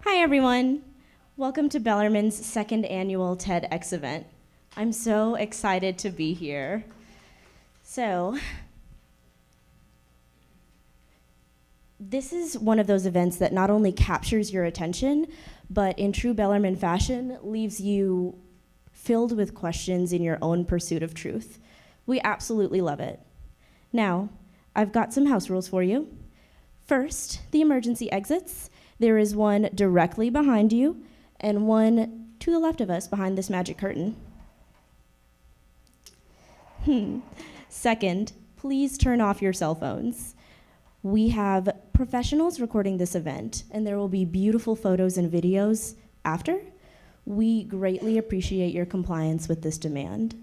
Hi, everyone. Welcome to Bellarmine's second annual TEDx event. I'm so excited to be here. So, this is one of those events that not only captures your attention, but in true Bellarmine fashion, leaves you filled with questions in your own pursuit of truth. We absolutely love it. Now, I've got some house rules for you. First, the emergency exits. There is one directly behind you and one to the left of us behind this magic curtain. Second, please turn off your cell phones. We have professionals recording this event, and there will be beautiful photos and videos after. We greatly appreciate your compliance with this demand.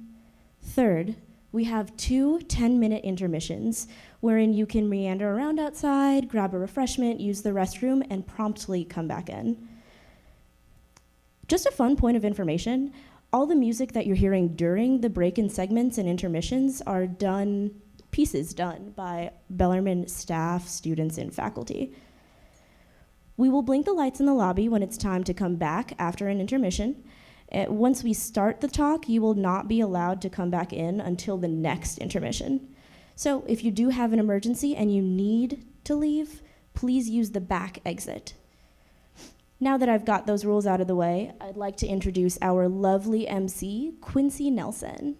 Third, we have 2 10-minute intermissions wherein you can meander around outside, grab a refreshment, use the restroom, and promptly come back in. Just a fun point of information, all the music that you're hearing during the break-in segments and intermissions are pieces done by Bellarmine staff, students, and faculty. We will blink the lights in the lobby when it's time to come back after an intermission. Once we start the talk, you will not be allowed to come back in until the next intermission. So if you do have an emergency and you need to leave, please use the back exit. Now that I've got those rules out of the way, I'd like to introduce our lovely MC, Quincy Nelson.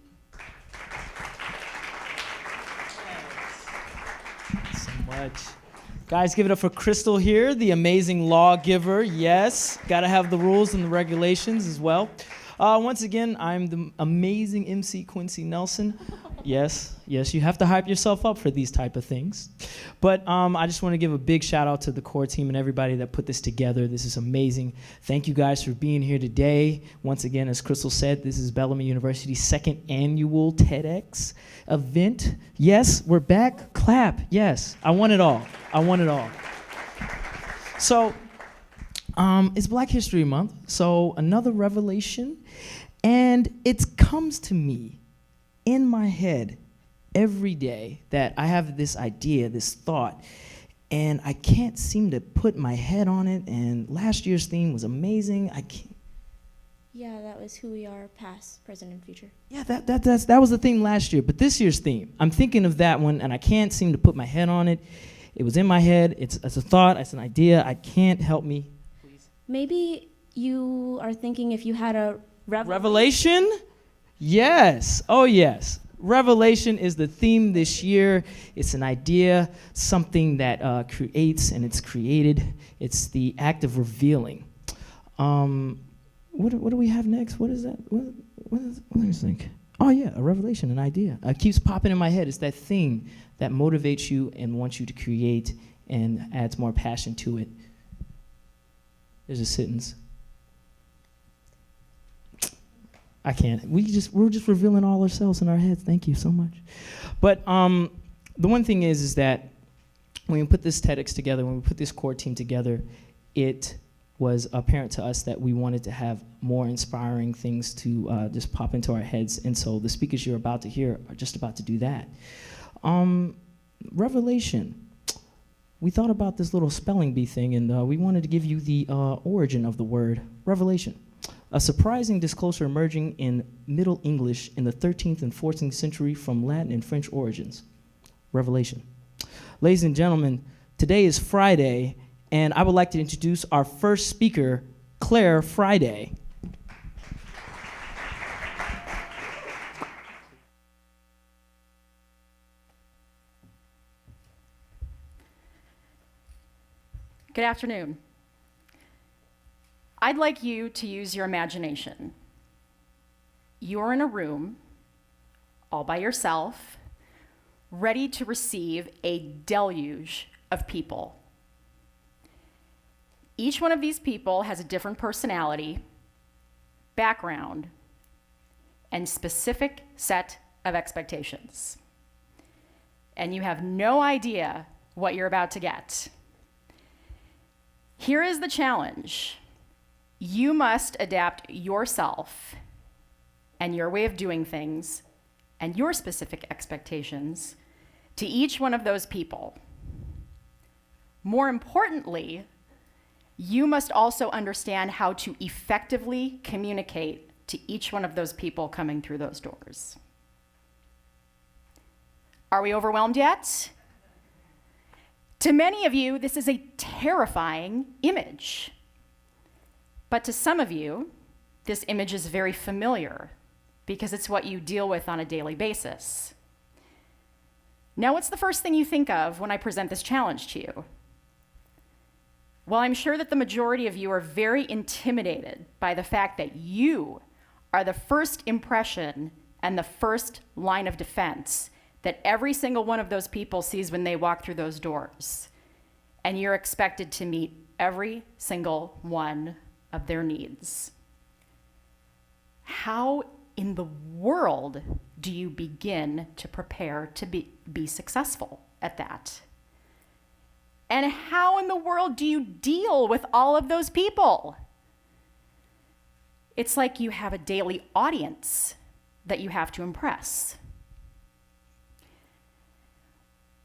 Thanks so much. Guys, give it up for Crystal here, the amazing lawgiver. Yes, got to have the rules and the regulations as well. Once again, I'm the amazing MC Quincy Nelson. Yes, you have to hype yourself up for these type of things. But I just want to give a big shout out to the core team and everybody that put this together. This is amazing. Thank you guys for being here today. Once again, as Crystal said, this is Bellarmine University's second annual TEDx event. Yes, we're back. Clap. Yes, I want it all. So, it's Black History Month, so another revelation, and it comes to me in my head every day that I have this idea, this thought, and I can't seem to put my head on it, and last year's theme was amazing. Yeah, that was who we are, past, present, and future. Yeah, that was the theme last year, but this year's theme, I'm thinking of that one, and I can't seem to put my head on it. It was in my head, it's a thought, it's an idea, I can't help me. Maybe you are thinking if you had a Revelation? Yes. Oh, yes. Revelation is the theme this year. It's an idea, something that creates and it's created. It's the act of revealing. What do we have next? What is that? What let me think. Oh, yeah, a revelation, an idea. It keeps popping in my head. It's that thing that motivates you and wants you to create and adds more passion to it. There's a sentence. I can't. We're just revealing all ourselves in our heads. Thank you so much. But the one thing is that when we put this TEDx together, when we put this core team together, it was apparent to us that we wanted to have more inspiring things to just pop into our heads. And so the speakers you're about to hear are just about to do that. Revelation. We thought about this little spelling bee thing, and we wanted to give you the origin of the word revelation. A surprising disclosure emerging in Middle English in the 13th and 14th century from Latin and French origins. Revelation. Ladies and gentlemen, today is Friday, and I would like to introduce our first speaker, Claire Friday. Good afternoon. I'd like you to use your imagination. You're in a room, all by yourself, ready to receive a deluge of people. Each one of these people has a different personality, background, and specific set of expectations. And you have no idea what you're about to get. Here is the challenge. You must adapt yourself and your way of doing things and your specific expectations to each one of those people. More importantly, you must also understand how to effectively communicate to each one of those people coming through those doors. Are we overwhelmed yet? To many of you, this is a terrifying image. But to some of you, this image is very familiar because it's what you deal with on a daily basis. Now, what's the first thing you think of when I present this challenge to you? Well, I'm sure that the majority of you are very intimidated by the fact that you are the first impression and the first line of defense that every single one of those people sees when they walk through those doors. And you're expected to meet every single one of their needs. How in the world do you begin to prepare to be successful at that? And how in the world do you deal with all of those people? It's like you have a daily audience that you have to impress.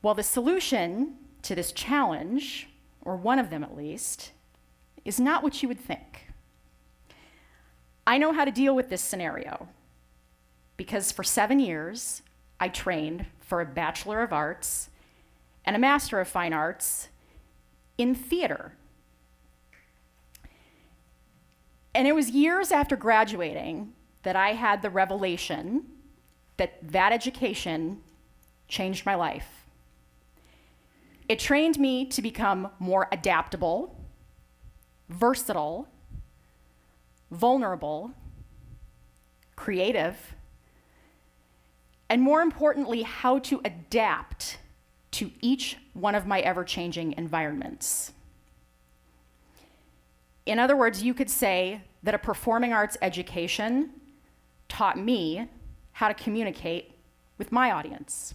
Well, the solution to this challenge, or one of them at least, is not what you would think. I know how to deal with this scenario because for 7 years, I trained for a Bachelor of Arts and a Master of Fine Arts in theater. And it was years after graduating that I had the revelation that that education changed my life. It trained me to become more adaptable, versatile, vulnerable, creative, and more importantly, how to adapt to each one of my ever-changing environments. In other words, you could say that a performing arts education taught me how to communicate with my audience.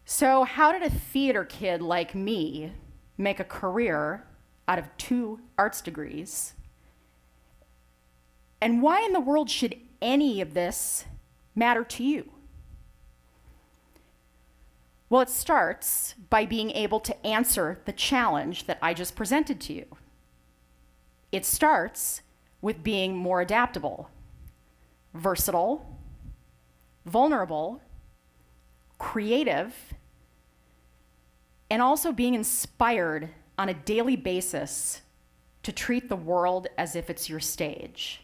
So how did a theater kid like me make a career out of 2 arts degrees? And why in the world should any of this matter to you? Well, it starts by being able to answer the challenge that I just presented to you. It starts with being more adaptable, versatile, vulnerable, creative, and also being inspired on a daily basis to treat the world as if it's your stage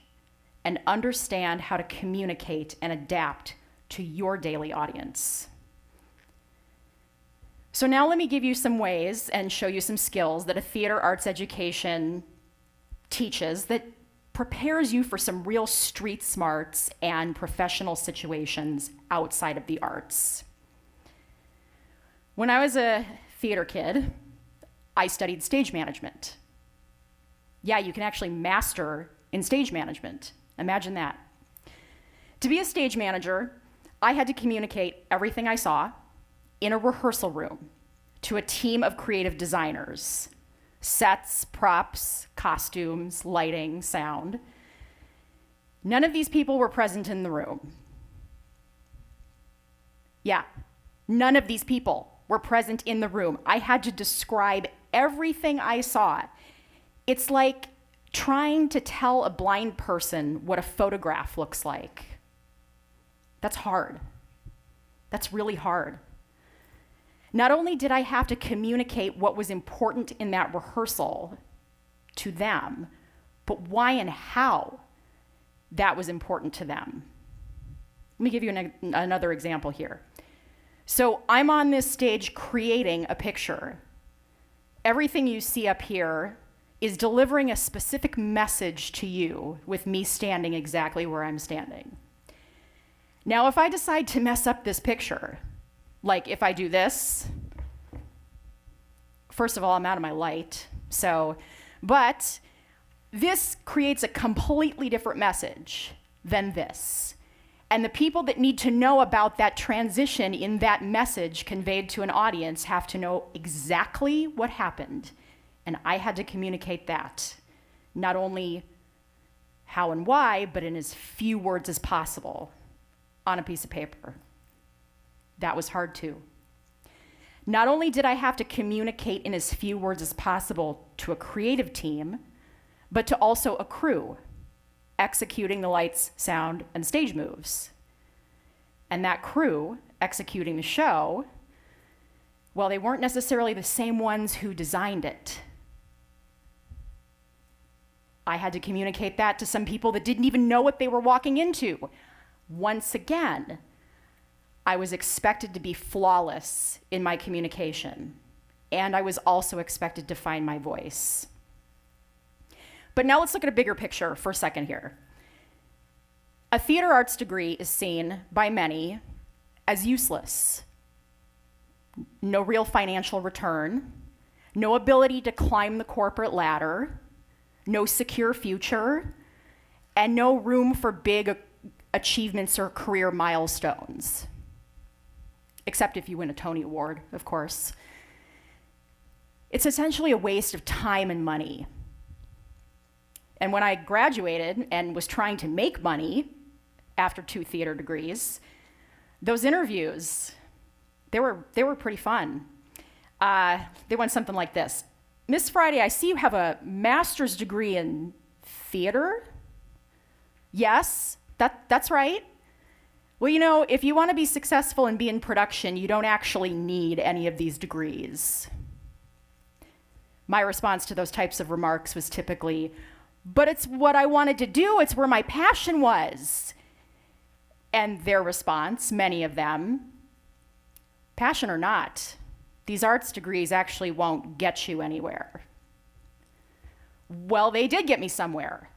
and understand how to communicate and adapt to your daily audience. So now let me give you some ways and show you some skills that a theater arts education teaches that prepares you for some real street smarts and professional situations outside of the arts. When I was a theater kid, I studied stage management. Yeah, you can actually master in stage management. Imagine that. To be a stage manager, I had to communicate everything I saw in a rehearsal room to a team of creative designers. Sets, props, costumes, lighting, sound. None of these people were present in the room. Yeah, none of these people were present in the room. I had to describe everything I saw. It's like trying to tell a blind person what a photograph looks like. That's hard. That's really hard. Not only did I have to communicate what was important in that rehearsal to them, but why and how that was important to them. Let me give you another example here. So I'm on this stage creating a picture. Everything you see up here is delivering a specific message to you with me standing exactly where I'm standing. Now, if I decide to mess up this picture, like if I do this, first of all, I'm out of my light, but this creates a completely different message than this. And the people that need to know about that transition in that message conveyed to an audience have to know exactly what happened. And I had to communicate that, not only how and why, but in as few words as possible on a piece of paper. That was hard too. Not only did I have to communicate in as few words as possible to a creative team, but to also a crew, executing the lights, sound, and stage moves. And that crew executing the show, well, they weren't necessarily the same ones who designed it. I had to communicate that to some people that didn't even know what they were walking into. Once again, I was expected to be flawless in my communication, and I was also expected to find my voice. But now let's look at a bigger picture for a second here. A theater arts degree is seen by many as useless. No real financial return, no ability to climb the corporate ladder, no secure future, and no room for big achievements or career milestones. Except if you win a Tony Award, of course. It's essentially a waste of time and money. And when I graduated and was trying to make money after 2 theater degrees, those interviews, they were pretty fun. They went something like this. Miss Friday, I see you have a master's degree in theater? Yes, that's right. Well, you know, if you want to be successful and be in production, you don't actually need any of these degrees. My response to those types of remarks was typically, but it's what I wanted to do, it's where my passion was. And their response, many of them, passion or not, these arts degrees actually won't get you anywhere. Well, they did get me somewhere.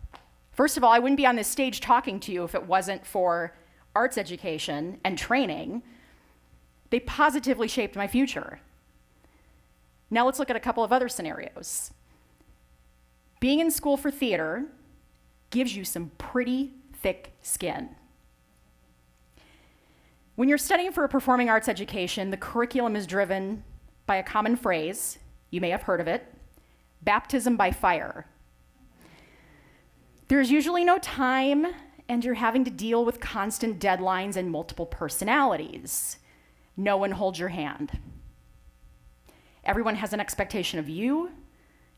First of all, I wouldn't be on this stage talking to you if it wasn't for arts education and training. They positively shaped my future. Now let's look at a couple of other scenarios. Being in school for theater gives you some pretty thick skin. When you're studying for a performing arts education, the curriculum is driven by a common phrase, you may have heard of it, baptism by fire. There's usually no time, and you're having to deal with constant deadlines and multiple personalities. No one holds your hand. Everyone has an expectation of you,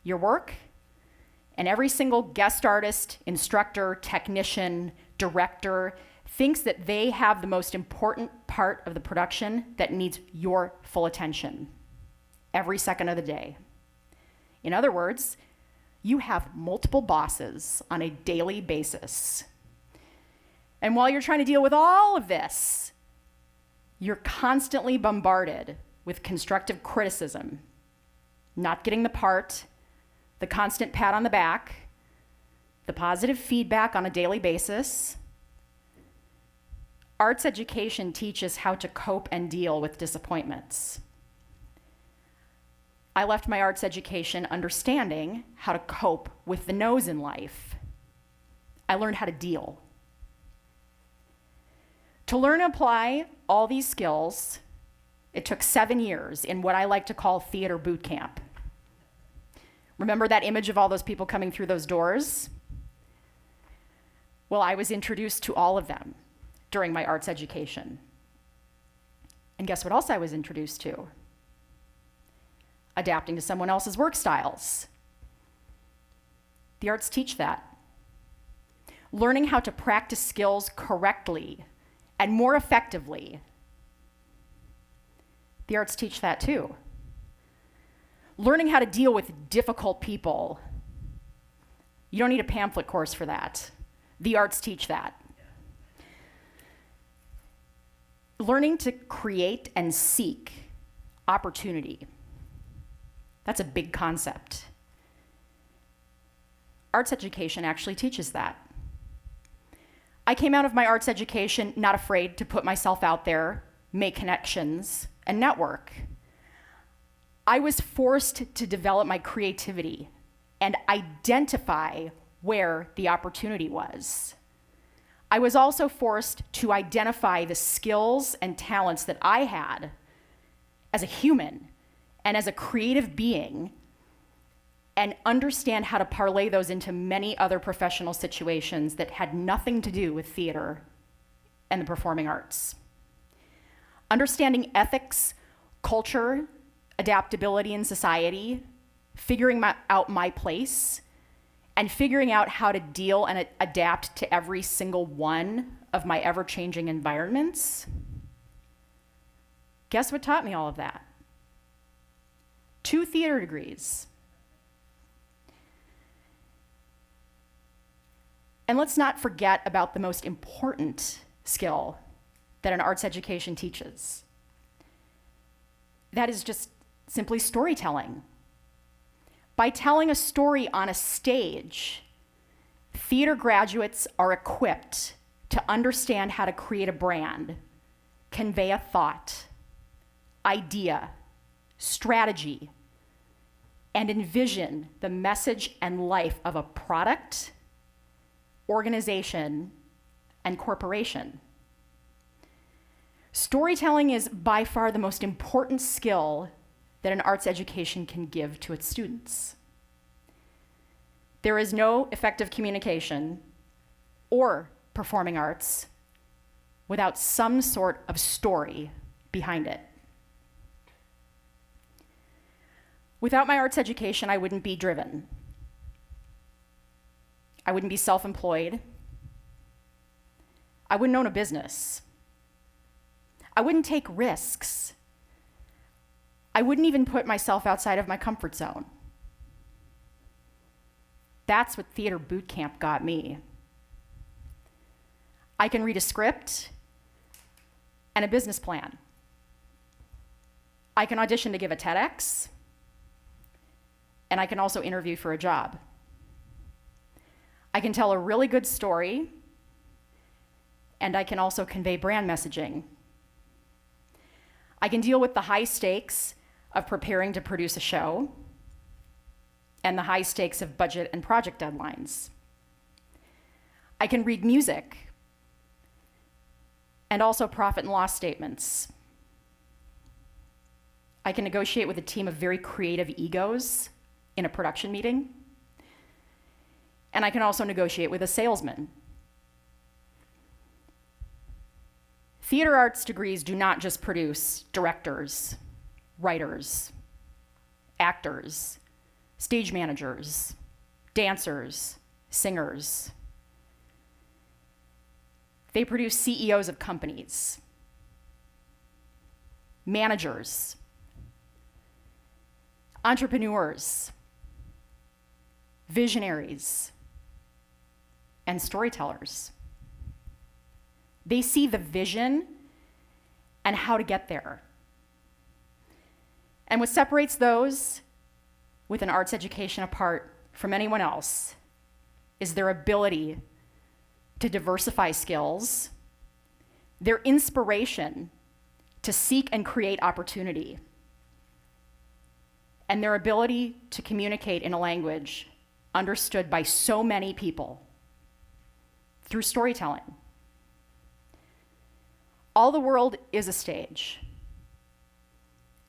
your work, and every single guest artist, instructor, technician, director thinks that they have the most important part of the production that needs your full attention every second of the day. In other words, you have multiple bosses on a daily basis. And while you're trying to deal with all of this, you're constantly bombarded with constructive criticism, not getting the part, the constant pat on the back, the positive feedback on a daily basis. Arts education teaches how to cope and deal with disappointments. I left my arts education understanding how to cope with the no's in life. I learned how to deal. To learn and apply all these skills, it took 7 years in what I like to call theater boot camp. Remember that image of all those people coming through those doors? Well, I was introduced to all of them during my arts education. And guess what else I was introduced to? Adapting to someone else's work styles. The arts teach that. Learning how to practice skills correctly and more effectively. The arts teach that too. Learning how to deal with difficult people. You don't need a pamphlet course for that. The arts teach that. Learning to create and seek opportunity. That's a big concept. Arts education actually teaches that. I came out of my arts education not afraid to put myself out there, make connections, and network. I was forced to develop my creativity and identify where the opportunity was. I was also forced to identify the skills and talents that I had as a human and as a creative being, and understand how to parlay those into many other professional situations that had nothing to do with theater and the performing arts. Understanding ethics, culture, adaptability in society, figuring out my place, and figuring out how to deal and adapt to every single one of my ever-changing environments. Guess what taught me all of that? 2 theater degrees. And let's not forget about the most important skill that an arts education teaches. That is just simply storytelling. By telling a story on a stage, theater graduates are equipped to understand how to create a brand, convey a thought, idea, strategy, and envision the message and life of a product, organization, and corporation. Storytelling is by far the most important skill that an arts education can give to its students. There is no effective communication or performing arts without some sort of story behind it. Without my arts education, I wouldn't be driven. I wouldn't be self-employed. I wouldn't own a business. I wouldn't take risks. I wouldn't even put myself outside of my comfort zone. That's what theater boot camp got me. I can read a script and a business plan. I can audition to give a TEDx, and I can also interview for a job. I can tell a really good story, and I can also convey brand messaging. I can deal with the high stakes of preparing to produce a show and the high stakes of budget and project deadlines. I can read music and also profit and loss statements. I can negotiate with a team of very creative egos in a production meeting. And I can also negotiate with a salesman. Theater arts degrees do not just produce directors, writers, actors, stage managers, dancers, singers. They produce CEOs of companies, managers, entrepreneurs, visionaries, and storytellers. They see the vision and how to get there. And what separates those with an arts education apart from anyone else is their ability to diversify skills, their inspiration to seek and create opportunity, and their ability to communicate in a language understood by so many people through storytelling. All the world is a stage.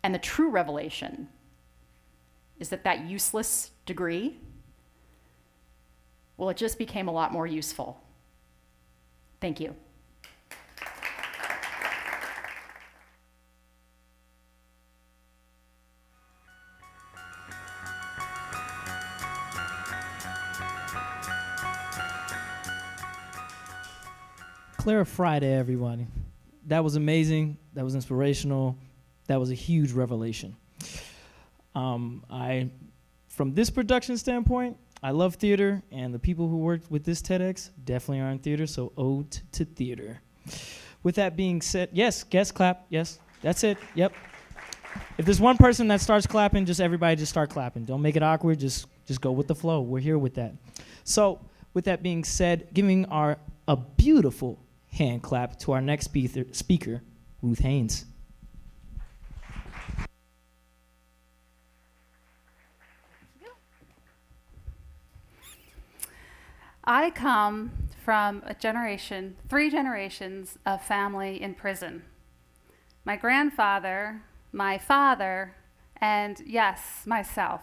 And the true revelation is that useless degree, well, it just became a lot more useful. Thank you. Clara Friday, everybody. That was amazing. That was inspirational. That was a huge revelation. From this production standpoint, I love theater, and the people who worked with this TEDx definitely are in theater, so ode to theater. With that being said, yes, guest clap, yes, that's it, yep. If there's one person that starts clapping, everybody just start clapping. Don't make it awkward, just go with the flow. We're here with that. So with that being said, giving a beautiful hand clap to our next speaker, Ruth Haynes. I come from three generations of family in prison. My grandfather, my father, and yes, myself.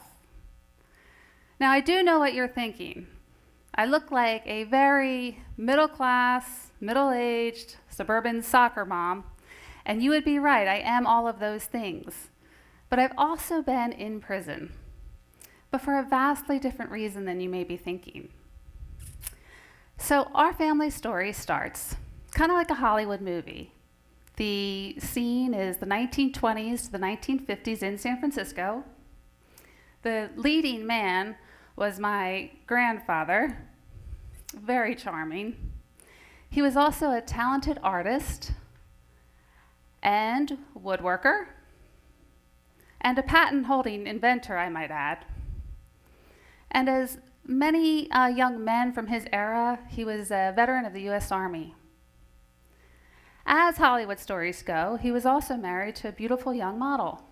Now, I do know what you're thinking. I look like a very middle-class, middle-aged, suburban soccer mom, and you would be right, I am all of those things. But I've also been in prison, but for a vastly different reason than you may be thinking. So our family story starts kind of like a Hollywood movie. The scene is the 1920s to the 1950s in San Francisco. The leading man was my grandfather, very charming. He was also a talented artist and woodworker and a patent-holding inventor, I might add. And as many young men from his era, he was a veteran of the U.S. Army. As Hollywood stories go, he was also married to a beautiful young model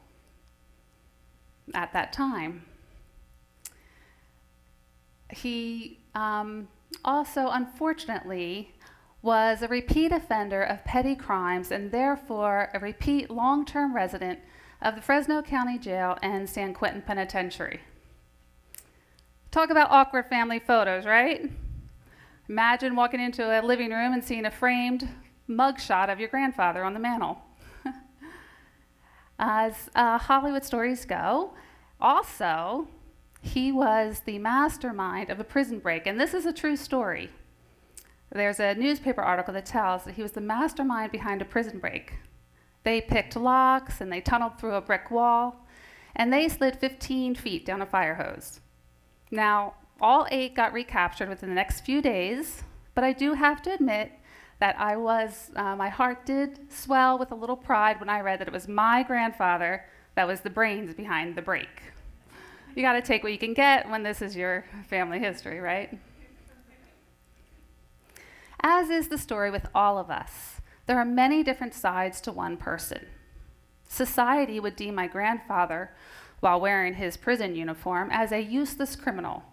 at that time. He also, unfortunately, was a repeat offender of petty crimes and therefore a repeat long-term resident of the Fresno County Jail and San Quentin Penitentiary. Talk about awkward family photos, right? Imagine walking into a living room and seeing a framed mugshot of your grandfather on the mantle. As Hollywood stories go, also, he was the mastermind of a prison break, and this is a true story. There's a newspaper article that tells that he was the mastermind behind a prison break. They picked locks, and they tunneled through a brick wall, and they slid 15 feet down a fire hose. Now, all 8 got recaptured within the next few days, but I do have to admit that my heart did swell with a little pride when I read that it was my grandfather that was the brains behind the break. You got to take what you can get when this is your family history, right? As is the story with all of us, there are many different sides to one person. Society would deem my grandfather, while wearing his prison uniform, as a useless criminal,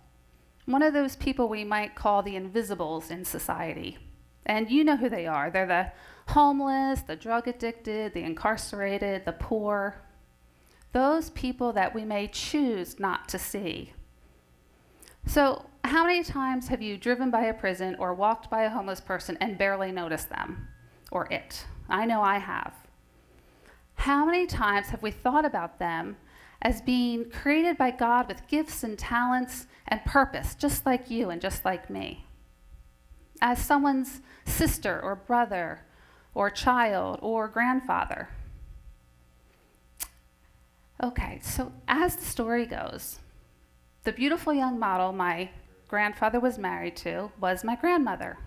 one of those people we might call the invisibles in society. And you know who they are. They're the homeless, the drug addicted, the incarcerated, the poor. Those people that we may choose not to see. So, how many times have you driven by a prison or walked by a homeless person and barely noticed them or it? I know I have. How many times have we thought about them as being created by God with gifts and talents and purpose, just like you and just like me? As someone's sister or brother or child or grandfather. Okay, so as the story goes, the beautiful young model my grandfather was married to was my grandmother.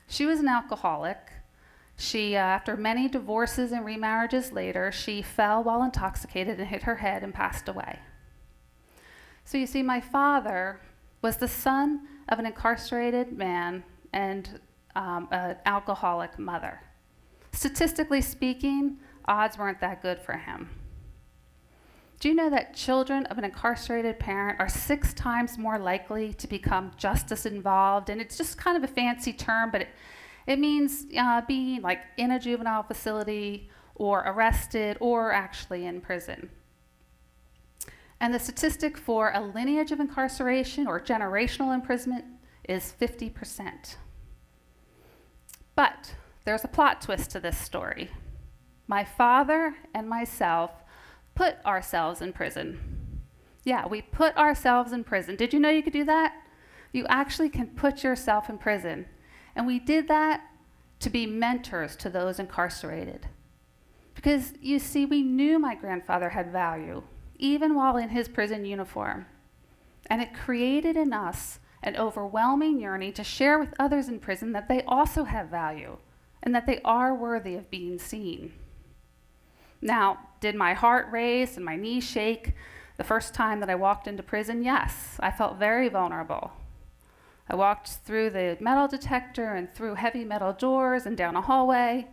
She was an alcoholic. She, after many divorces and remarriages later, she fell while intoxicated and hit her head and passed away. So you see, my father was the son of an incarcerated man and an alcoholic mother. Statistically speaking, odds weren't that good for him. Do you know that children of an incarcerated parent are 6 times more likely to become justice involved? And it's just kind of a fancy term, but it means being like in a juvenile facility or arrested or actually in prison. And the statistic for a lineage of incarceration or generational imprisonment is 50%. But there's a plot twist to this story. My father and myself put ourselves in prison. Yeah, we put ourselves in prison. Did you know you could do that? You actually can put yourself in prison. And we did that to be mentors to those incarcerated. Because you see, we knew my grandfather had value, even while in his prison uniform. And it created in us an overwhelming yearning to share with others in prison that they also have value and that they are worthy of being seen. Now, did my heart race and my knees shake the first time that I walked into prison? Yes, I felt very vulnerable. I walked through the metal detector and through heavy metal doors and down a hallway,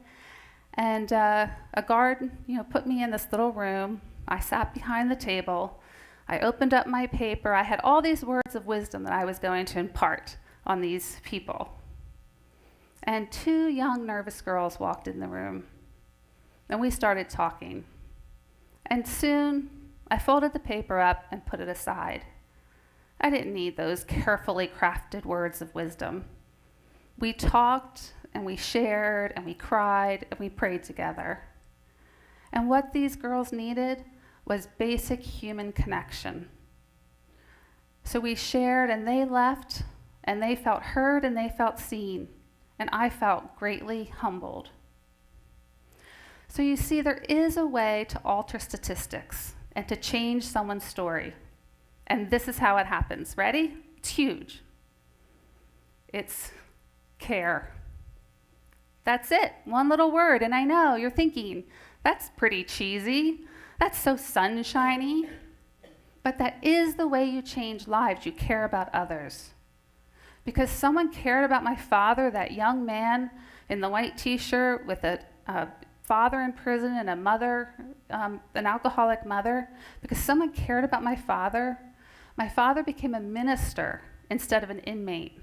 and a guard, put me in this little room. I sat behind the table. I opened up my paper. I had all these words of wisdom that I was going to impart on these people. And 2 young, nervous girls walked in the room, and we started talking. And soon, I folded the paper up and put it aside. I didn't need those carefully crafted words of wisdom. We talked, and we shared, and we cried, and we prayed together. And what these girls needed was basic human connection. So we shared, and they left, and they felt heard, and they felt seen, and I felt greatly humbled. So you see, there is a way to alter statistics and to change someone's story. And this is how it happens. Ready? It's huge. It's care. That's it. One little word. And I know you're thinking, that's pretty cheesy. That's so sunshiny. But that is the way you change lives. You care about others. Because someone cared about my father, that young man in the white t-shirt with a father in prison and a mother, an alcoholic mother. Because someone cared about my father became a minister instead of an inmate.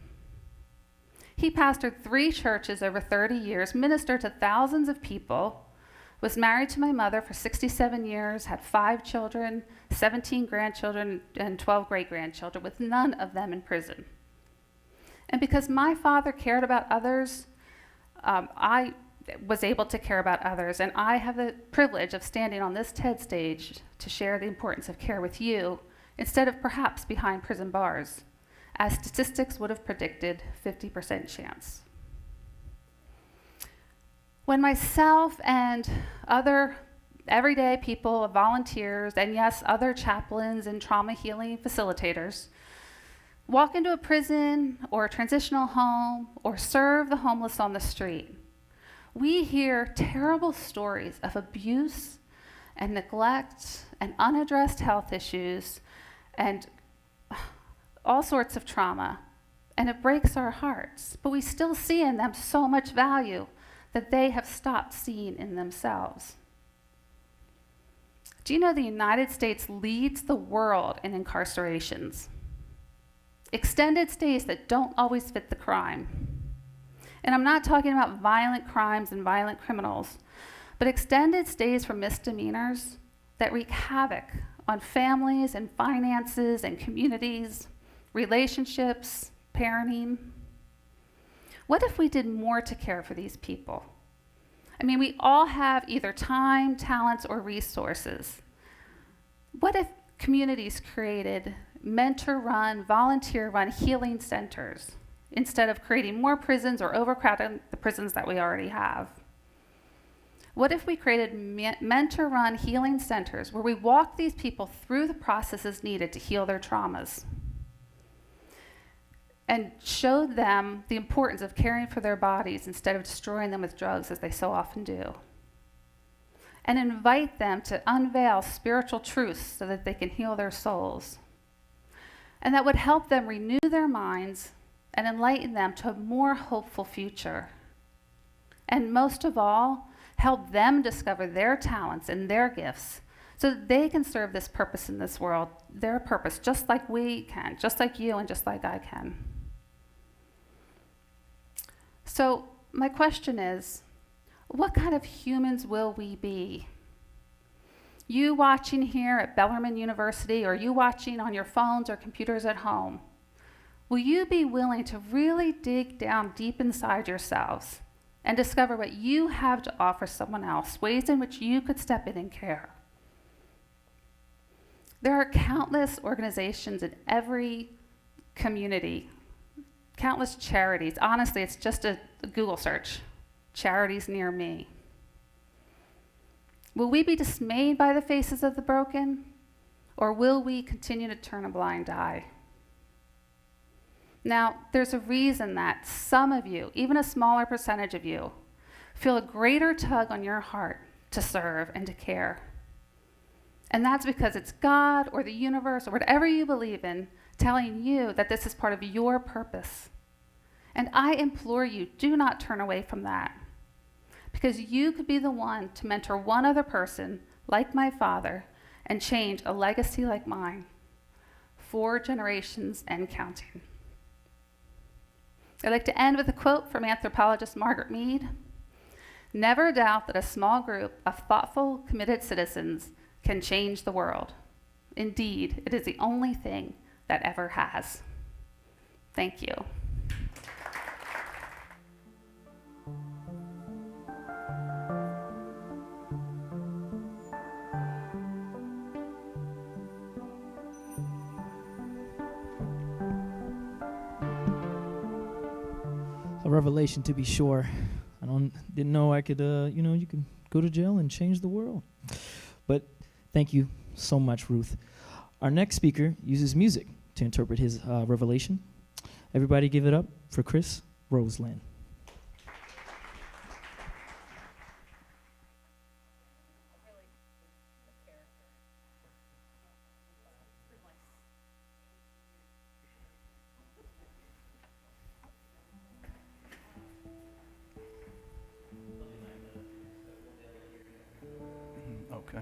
He pastored 3 churches over 30 years, ministered to thousands of people, was married to my mother for 67 years, had 5 children, 17 grandchildren, and 12 great-grandchildren, with none of them in prison. And because my father cared about others, I was able to care about others, and I have the privilege of standing on this TED stage to share the importance of care with you, instead of perhaps behind prison bars, as statistics would have predicted 50% chance. When myself and other everyday people, volunteers, and yes, other chaplains and trauma healing facilitators walk into a prison or a transitional home or serve the homeless on the street, we hear terrible stories of abuse and neglect and unaddressed health issues and all sorts of trauma, and it breaks our hearts. But we still see in them so much value that they have stopped seeing in themselves. Do you know the United States leads the world in incarcerations? Extended stays that don't always fit the crime. And I'm not talking about violent crimes and violent criminals, but extended stays for misdemeanors that wreak havoc on families and finances and communities, relationships, parenting. What if we did more to care for these people? I mean, we all have either time, talents, or resources. What if communities created mentor-run, volunteer-run healing centers instead of creating more prisons or overcrowding the prisons that we already have? What if we created mentor-run healing centers where we walk these people through the processes needed to heal their traumas and showed them the importance of caring for their bodies instead of destroying them with drugs, as they so often do, and invite them to unveil spiritual truths so that they can heal their souls? And that would help them renew their minds and enlighten them to a more hopeful future. And most of all, help them discover their talents and their gifts so that they can serve this purpose in this world, their purpose, just like we can, just like you and just like I can. So my question is, what kind of humans will we be? You watching here at Bellarmine University, or you watching on your phones or computers at home, will you be willing to really dig down deep inside yourselves and discover what you have to offer someone else, ways in which you could step in and care? There are countless organizations in every community, countless charities. Honestly, it's just a Google search, charities near me. Will we be dismayed by the faces of the broken, or will we continue to turn a blind eye? Now, there's a reason that some of you, even a smaller percentage of you, feel a greater tug on your heart to serve and to care. And that's because it's God or the universe or whatever you believe in telling you that this is part of your purpose. And I implore you, do not turn away from that. Because you could be the one to mentor one other person, like my father, and change a legacy like mine, 4 generations and counting. I'd like to end with a quote from anthropologist Margaret Mead. "Never doubt that a small group of thoughtful, committed citizens can change the world. Indeed, it is the only thing that ever has." Thank you. A revelation, to be sure. Didn't know I could, you could go to jail and change the world. But thank you so much, Ruth. Our next speaker uses music to interpret his revelation. Everybody give it up for Chris Roseland. Okay.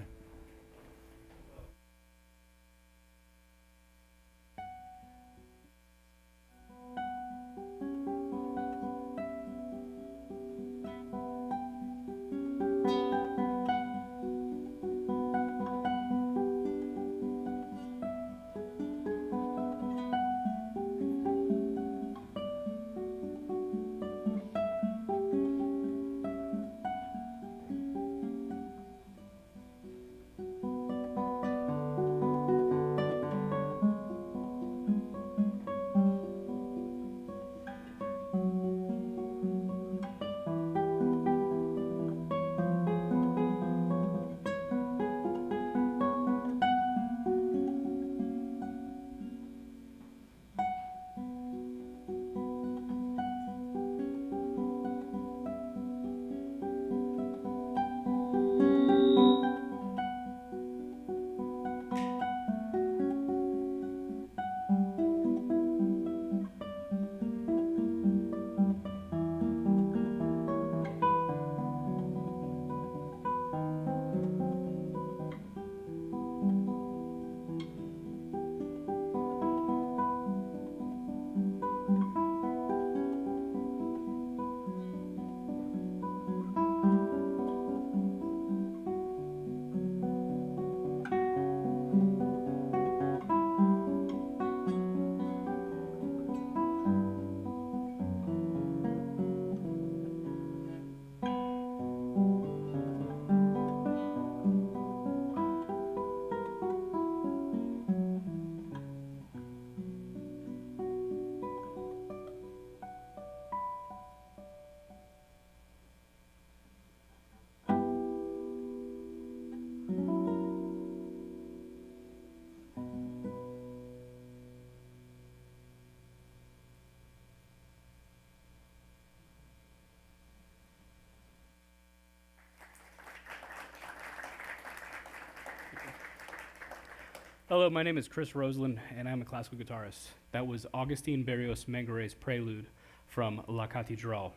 Hello, my name is Chris Roseland, and I'm a classical guitarist. That was Augustin Berrios Mengere's Prelude from La Cathédrale.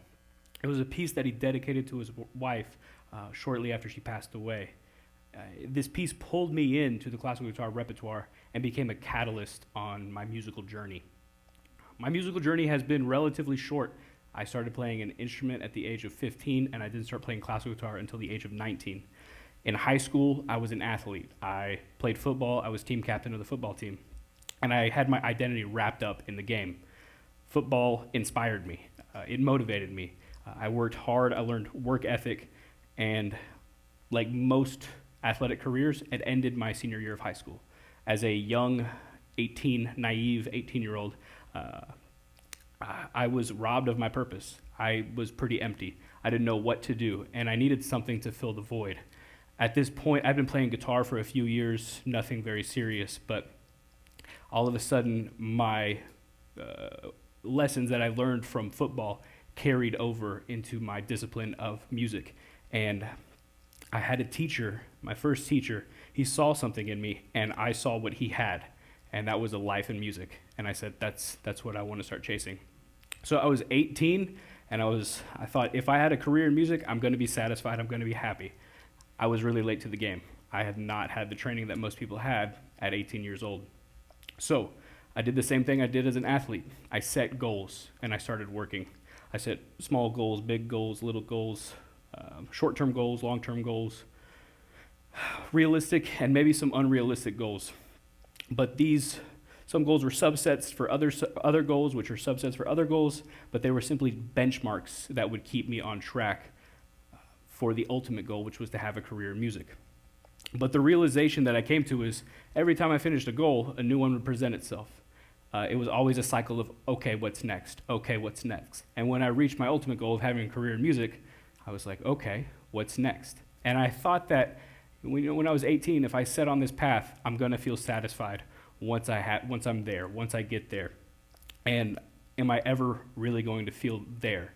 It was a piece that he dedicated to his wife shortly after she passed away. This piece pulled me into the classical guitar repertoire and became a catalyst on my musical journey. My musical journey has been relatively short. I started playing an instrument at the age of 15, and I didn't start playing classical guitar until the age of 19. In high school, I was an athlete. I played football. I was team captain of the football team. And I had my identity wrapped up in the game. Football inspired me. It motivated me. I worked hard. I learned work ethic. And like most athletic careers, it ended my senior year of high school. As a young, naive 18-year-old, I was robbed of my purpose. I was pretty empty. I didn't know what to do, and I needed something to fill the void. At this point, I've been playing guitar for a few years, nothing very serious, but all of a sudden, my lessons that I learned from football carried over into my discipline of music. And I had a teacher, my first teacher, he saw something in me, and I saw what he had, and that was a life in music. And I said, that's what I want to start chasing. So I was 18, and I thought, if I had a career in music, I'm going to be satisfied, I'm going to be happy. I was really late to the game. I had not had the training that most people had at 18 years old. So I did the same thing I did as an athlete. I set goals, and I started working. I set small goals, big goals, little goals, short-term goals, long-term goals, realistic and maybe some unrealistic goals. But some goals were subsets for other goals, which are subsets for other goals, but they were simply benchmarks that would keep me on track for the ultimate goal, which was to have a career in music. But the realization that I came to is every time I finished a goal, a new one would present itself. It was always a cycle of, okay, what's next? Okay, what's next? And when I reached my ultimate goal of having a career in music, I was like, okay, what's next? And I thought that when I was 18, if I set on this path, I'm going to feel satisfied once I'm there, once I get there. And am I ever really going to feel there?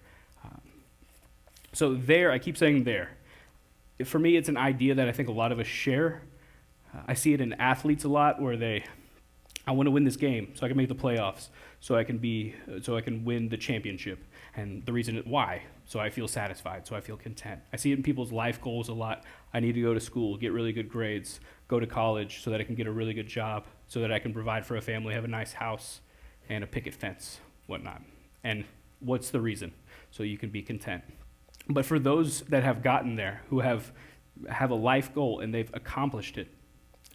So there, I keep saying there. For me, it's an idea that I think a lot of us share. I see it in athletes a lot where I want to win this game so I can make the playoffs, so I can win the championship. And the reason why, so I feel satisfied, so I feel content. I see it in people's life goals a lot. I need to go to school, get really good grades, go to college so that I can get a really good job, so that I can provide for a family, have a nice house, and a picket fence, whatnot. And what's the reason? So you can be content. But for those that have gotten there, who have a life goal and they've accomplished it,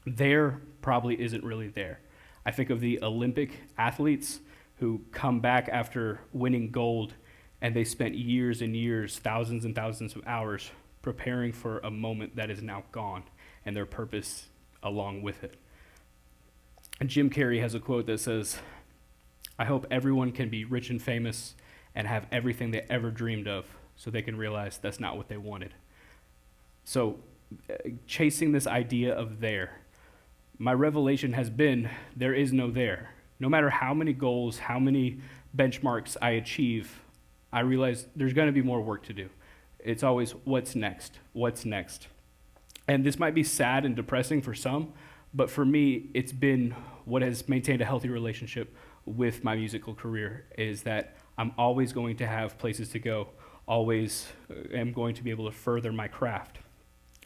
there probably isn't really there. I think of the Olympic athletes who come back after winning gold and they spent years and years, thousands and thousands of hours preparing for a moment that is now gone and their purpose along with it. And Jim Carrey has a quote that says, "I hope everyone can be rich and famous and have everything they ever dreamed of so they can realize that's not what they wanted." So chasing this idea of there, my revelation has been there is no there. No matter how many goals, how many benchmarks I achieve, I realize there's going to be more work to do. It's always what's next, what's next. And this might be sad and depressing for some, but for me, it's been what has maintained a healthy relationship with my musical career, is that I'm always going to have places to go, always am going to be able to further my craft.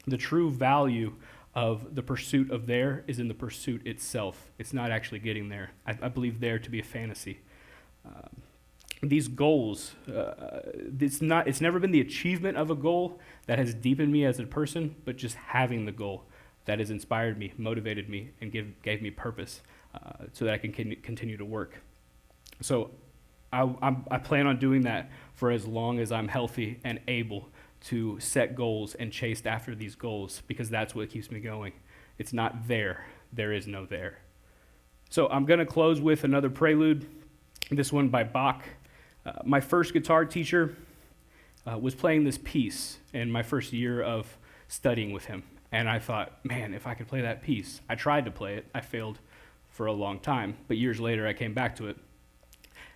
The true value of the pursuit of there is in the pursuit itself. It's not actually getting there. I believe there to be a fantasy. These goals, it's never been the achievement of a goal that has deepened me as a person, but just having the goal that has inspired me, motivated me, and gave me purpose so that I can continue to work. So I plan on doing that for as long as I'm healthy and able to set goals and chase after these goals, because that's what keeps me going. It's not there. There is no there. So I'm going to close with another prelude, this one by Bach. My first guitar teacher was playing this piece in my first year of studying with him. And I thought, man, if I could play that piece. I tried to play it. I failed for a long time. But years later, I came back to it.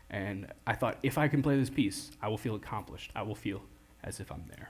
And I thought, if I can play this piece, I will feel accomplished. I will feel as if I'm there.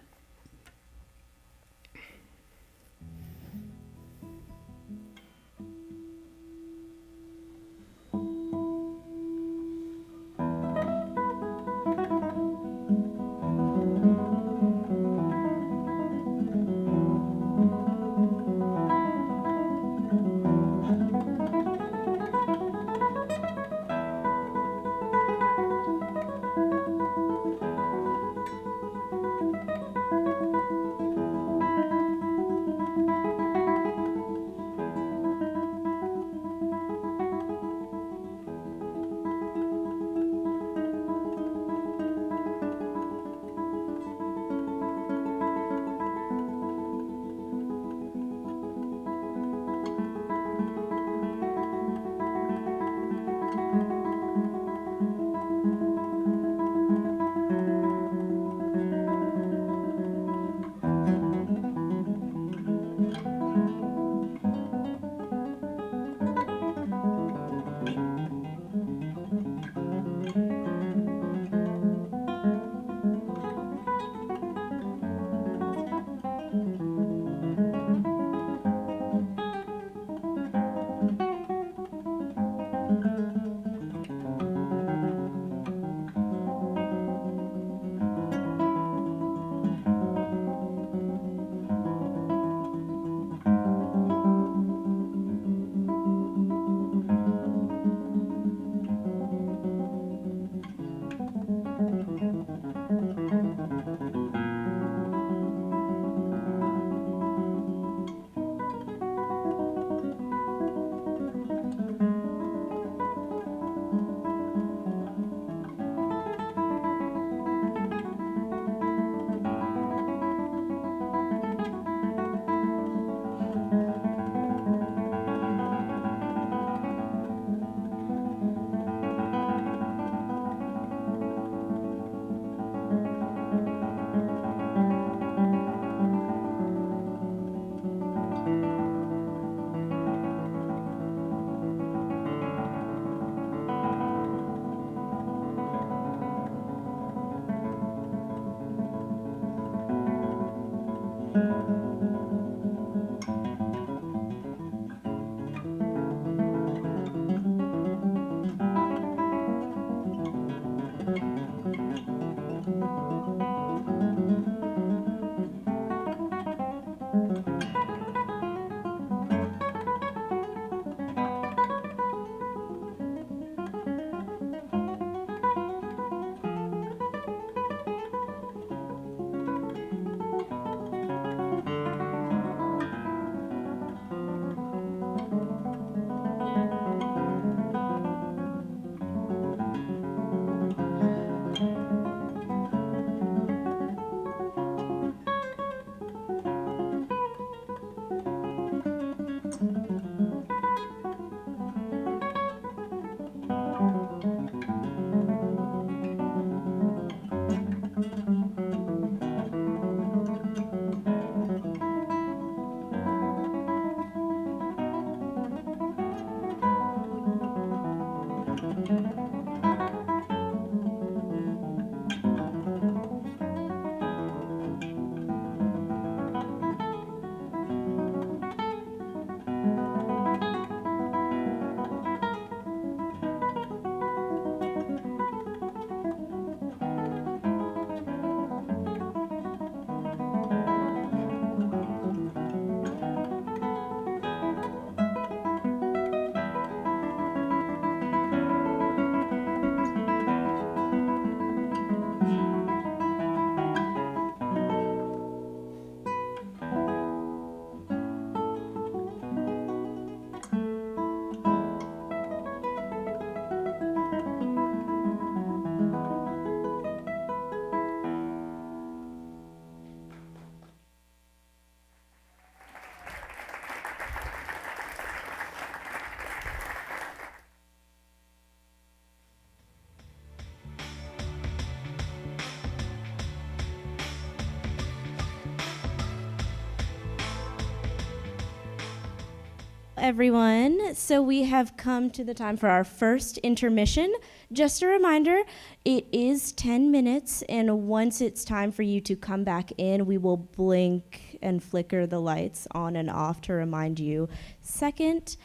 Everyone, so we have come to the time for our first intermission. Just a reminder, it is 10 minutes, and once it's time for you to come back in, we will blink and flicker the lights on and off to remind you. Second,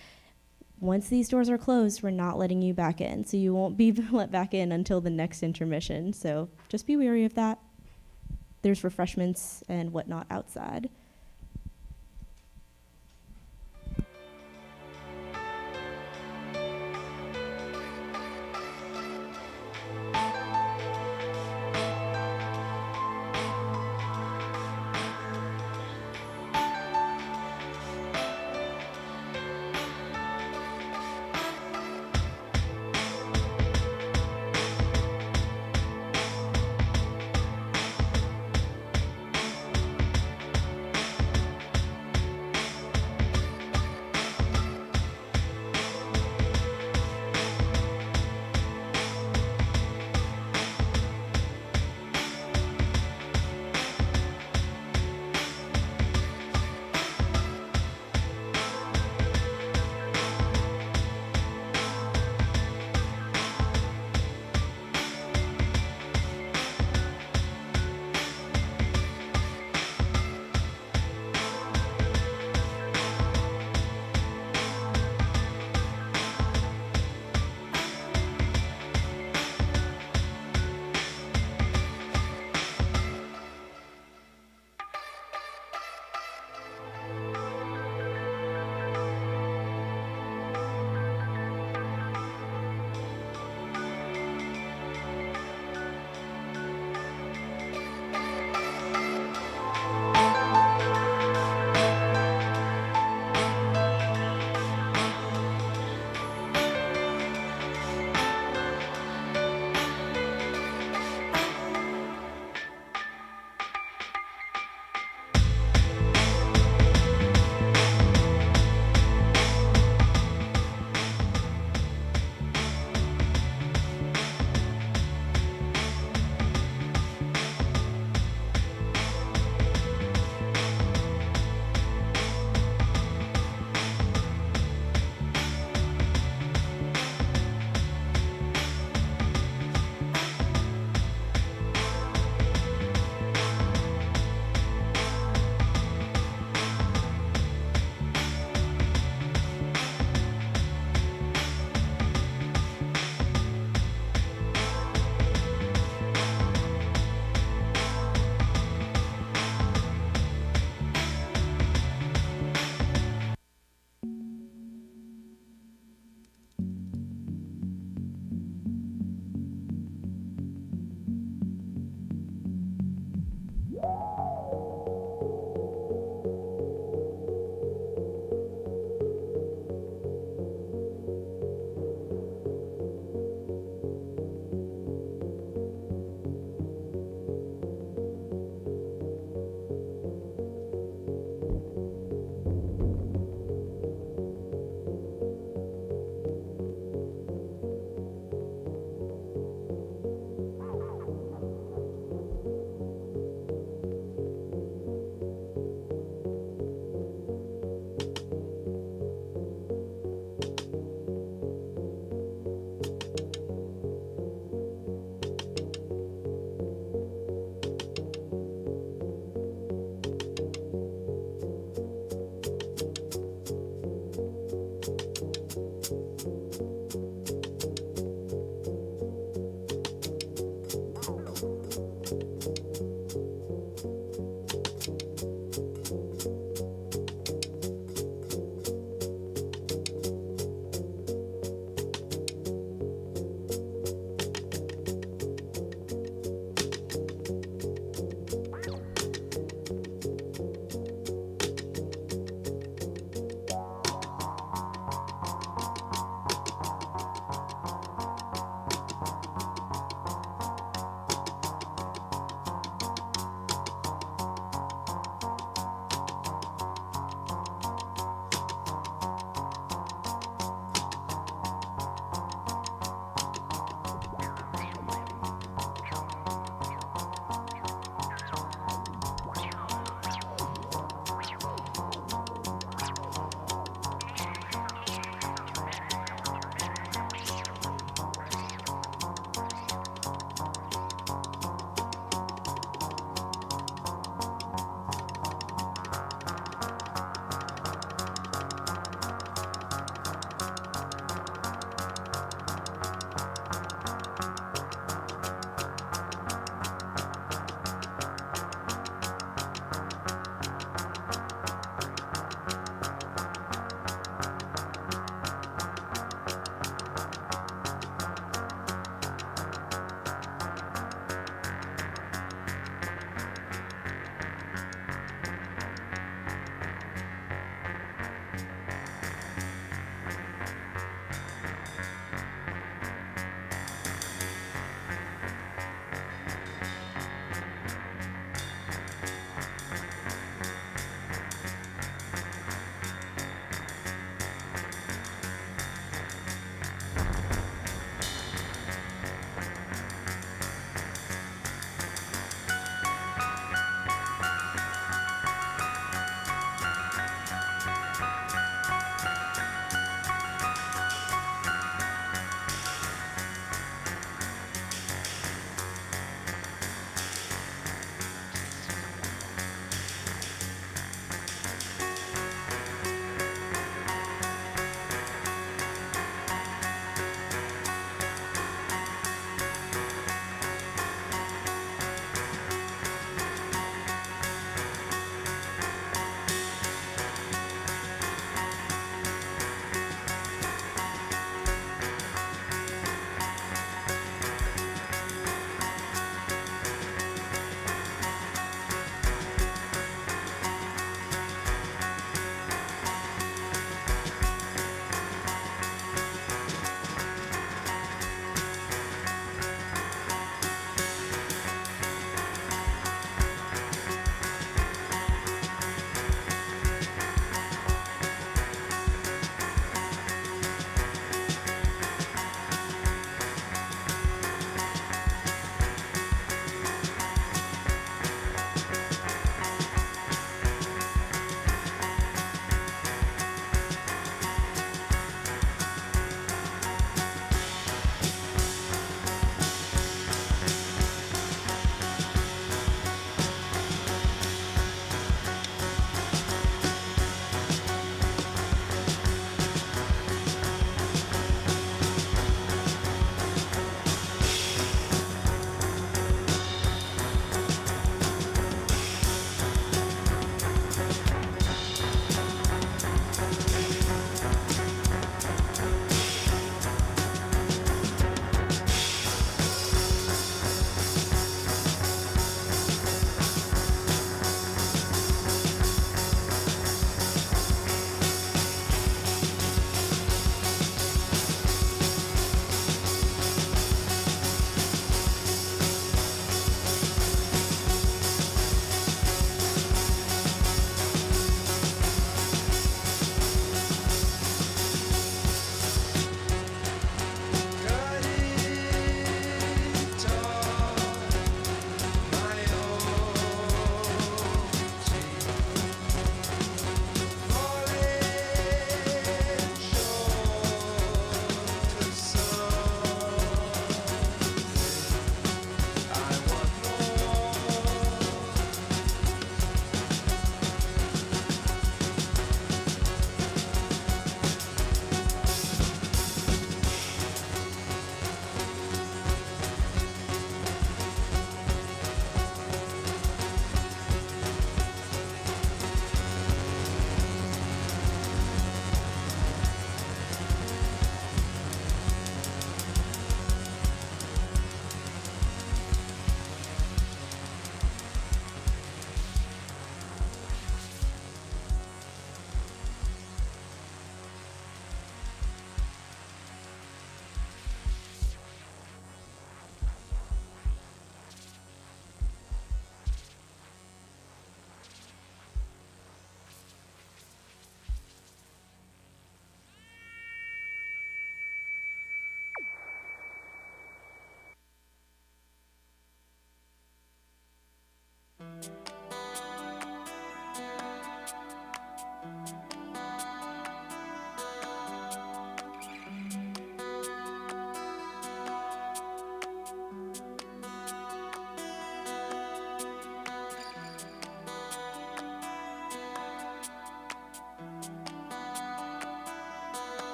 once these doors are closed, we're not letting you back in, so you won't be let back in until the next intermission, so just be wary of that. There's refreshments and whatnot outside.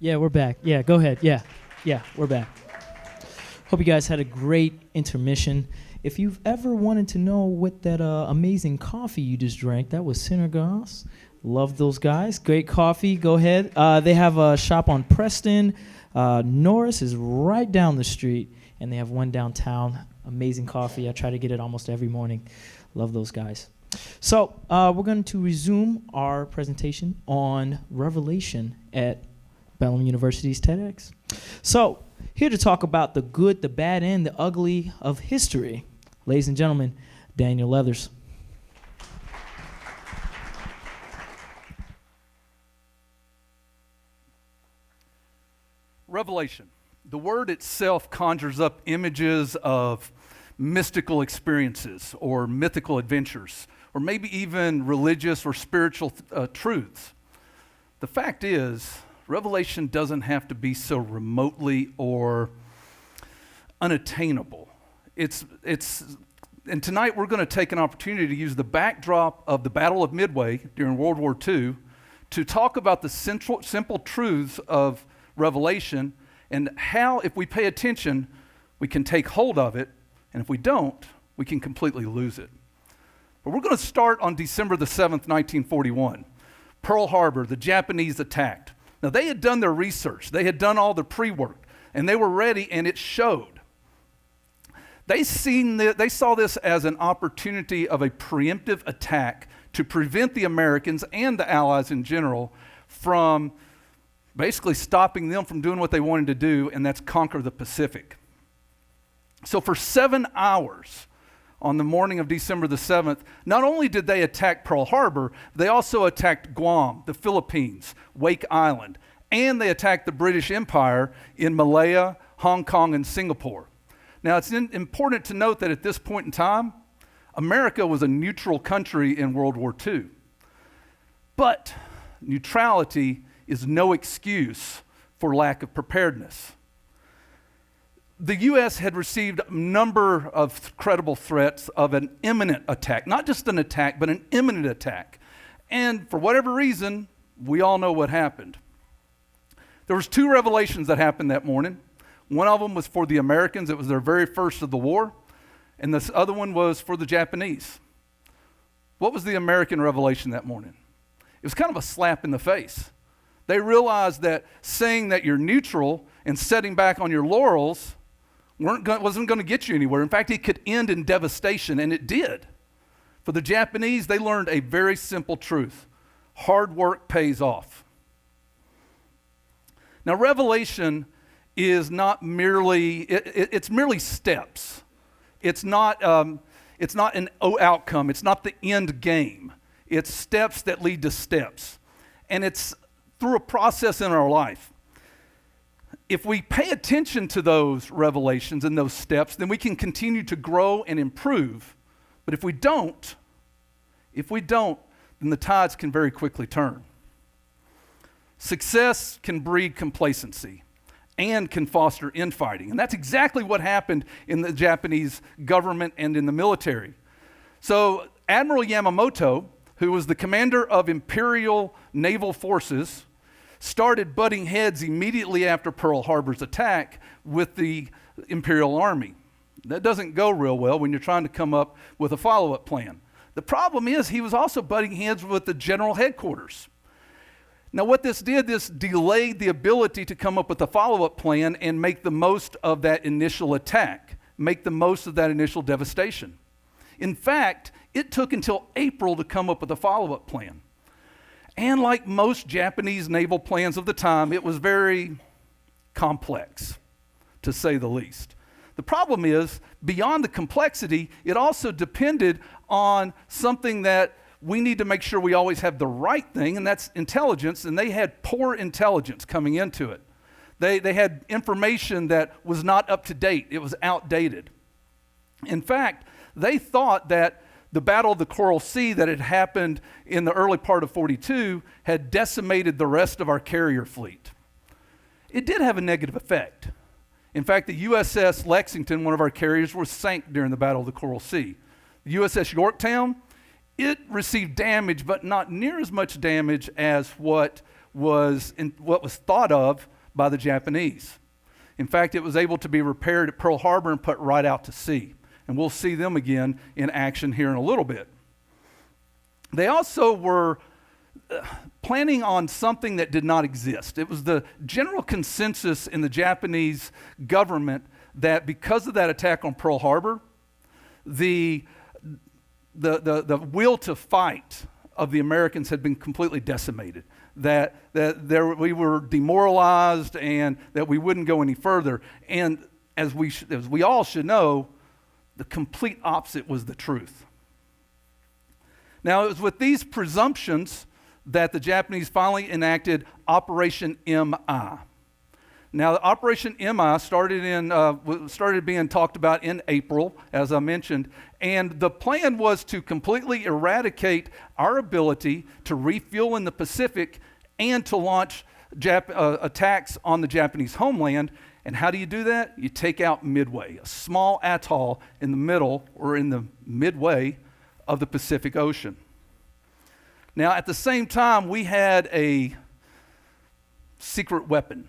Yeah, we're back. Yeah, go ahead. Yeah, we're back. Hope you guys had a great intermission. If you've ever wanted to know what that amazing coffee you just drank, that was Synergos. Love those guys. Great coffee. Go ahead. They have a shop on Preston. Norris is right down the street, and they have one downtown. Amazing coffee. I try to get it almost every morning. Love those guys. So we're going to resume our presentation on Revelation at Bellarmine University's TEDx. So here to talk about the good, the bad, and the ugly of history, ladies and gentlemen, Daniel Leathers. Revelation. The word itself conjures up images of mystical experiences or mythical adventures, or maybe even religious or spiritual truths. The fact is, Revelation doesn't have to be so remotely or unattainable. And tonight we're going to take an opportunity to use the backdrop of the Battle of Midway during World War II to talk about the simple truths of Revelation and how, if we pay attention, we can take hold of it, and if we don't, we can completely lose it. But we're going to start on December the 7th, 1941. Pearl Harbor, the Japanese attacked. Now, they had done their research. They had done all the pre-work, and they were ready, and it showed. They saw this as an opportunity of a preemptive attack to prevent the Americans and the Allies in general from basically stopping them from doing what they wanted to do, and that's conquer the Pacific. So for 7 hours on the morning of December the 7th, not only did they attack Pearl Harbor, they also attacked Guam, the Philippines, Wake Island, and they attacked the British Empire in Malaya, Hong Kong, and Singapore. Now, it's important to note that at this point in time, America was a neutral country in World War II. But neutrality is no excuse for lack of preparedness. The U.S. had received a number of credible threats of an imminent attack, not just an attack, but an imminent attack. And for whatever reason, we all know what happened. There was 2 revelations that happened that morning. One of them was for the Americans. It was their very first of the war. And this other one was for the Japanese. What was the American revelation that morning? It was kind of a slap in the face. They realized that saying that you're neutral and setting back on your laurels wasn't going to get you anywhere. In fact, it could end in devastation, and it did. For the Japanese, they learned a very simple truth. Hard work pays off. Now, Revelation is not merely, it's merely steps. It's not an outcome. It's not the end game. It's steps that lead to steps. And it's through a process in our life. If we pay attention to those revelations and those steps, then we can continue to grow and improve. But if we don't, then the tides can very quickly turn. Success can breed complacency and can foster infighting. And that's exactly what happened in the Japanese government and in the military. So Admiral Yamamoto, who was the commander of Imperial Naval Forces, started butting heads immediately after Pearl Harbor's attack with the Imperial Army. That doesn't go real well when you're trying to come up with a follow-up plan. The problem is he was also butting heads with the general headquarters. Now what this did, this delayed the ability to come up with a follow-up plan and make the most of that initial attack, make the most of that initial devastation. In fact, it took until April to come up with a follow-up plan. And like most Japanese naval plans of the time, it was very complex, to say the least. The problem is, beyond the complexity, it also depended on something that we need to make sure we always have the right thing, and that's intelligence, and they had poor intelligence coming into it. They had information that was not up to date. It was outdated. In fact, they thought that the Battle of the Coral Sea that had happened in the early part of 42 had decimated the rest of our carrier fleet. It did have a negative effect. In fact, the USS Lexington, one of our carriers, was sank during the Battle of the Coral Sea. The USS Yorktown, it received damage, but not near as much damage as what was thought of by the Japanese. In fact, it was able to be repaired at Pearl Harbor and put right out to sea. And we'll see them again in action here in a little bit. They also were planning on something that did not exist. It was the general consensus in the Japanese government that because of that attack on Pearl Harbor, the will to fight of the Americans had been completely decimated. That we were demoralized and that we wouldn't go any further. And as we all should know, the complete opposite was the truth. Now, it was with these presumptions that the Japanese finally enacted Operation MI. Now, Operation MI started being talked about in April, as I mentioned, and the plan was to completely eradicate our ability to refuel in the Pacific and to launch attacks on the Japanese homeland. And how do you do that? You take out Midway, a small atoll in the middle or in the midway of the Pacific Ocean. Now, at the same time, we had a secret weapon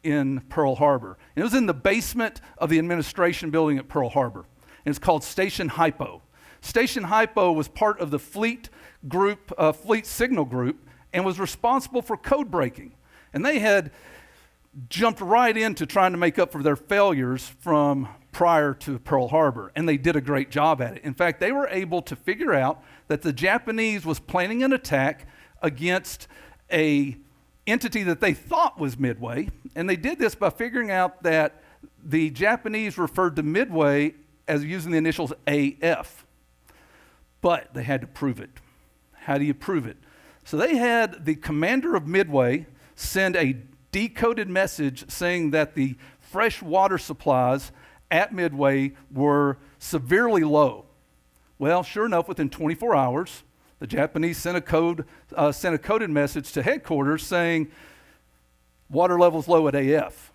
in Pearl Harbor. And it was in the basement of the administration building at Pearl Harbor. And it's called Station Hypo. Station Hypo was part of the fleet signal group and was responsible for code breaking. And they had jumped right into trying to make up for their failures from prior to Pearl Harbor. And they did a great job at it. In fact, they were able to figure out that the Japanese was planning an attack against a entity that they thought was Midway, and they did this by figuring out that the Japanese referred to Midway as using the initials AF, but they had to prove it. How do you prove it? So they had the commander of Midway send a decoded message saying that the fresh water supplies at Midway were severely low. Well, sure enough, within 24 hours, the Japanese sent a coded message to headquarters saying, water levels low at AF.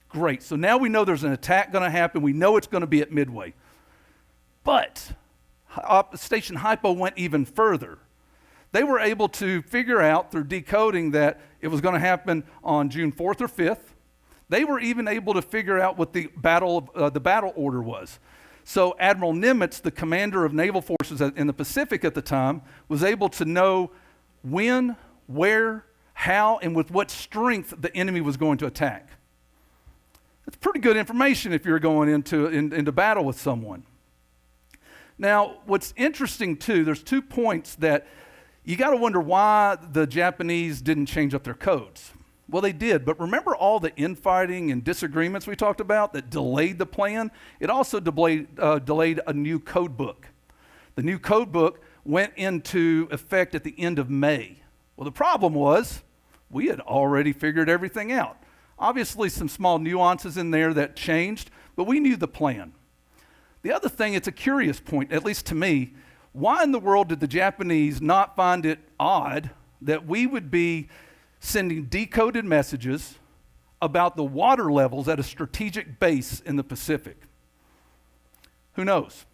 Great. So now we know there's an attack going to happen. We know it's going to be at Midway. But Station Hypo went even further. They were able to figure out through decoding that it was going to happen on June 4th or 5th. They were even able to figure out what the battle order was. So Admiral Nimitz, the commander of naval forces in the Pacific at the time, was able to know when, where, how, and with what strength the enemy was going to attack. It's pretty good information if you're going into battle with someone. Now, what's interesting too, there's 2 points that you got to wonder why the Japanese didn't change up their codes. Well, they did, but remember all the infighting and disagreements we talked about that delayed the plan? It also delayed a new code book. The new code book went into effect at the end of May. Well, the problem was we had already figured everything out. Obviously, some small nuances in there that changed, but we knew the plan. The other thing, it's a curious point, at least to me, why in the world did the Japanese not find it odd that we would be sending decoded messages about the water levels at a strategic base in the Pacific? Who knows?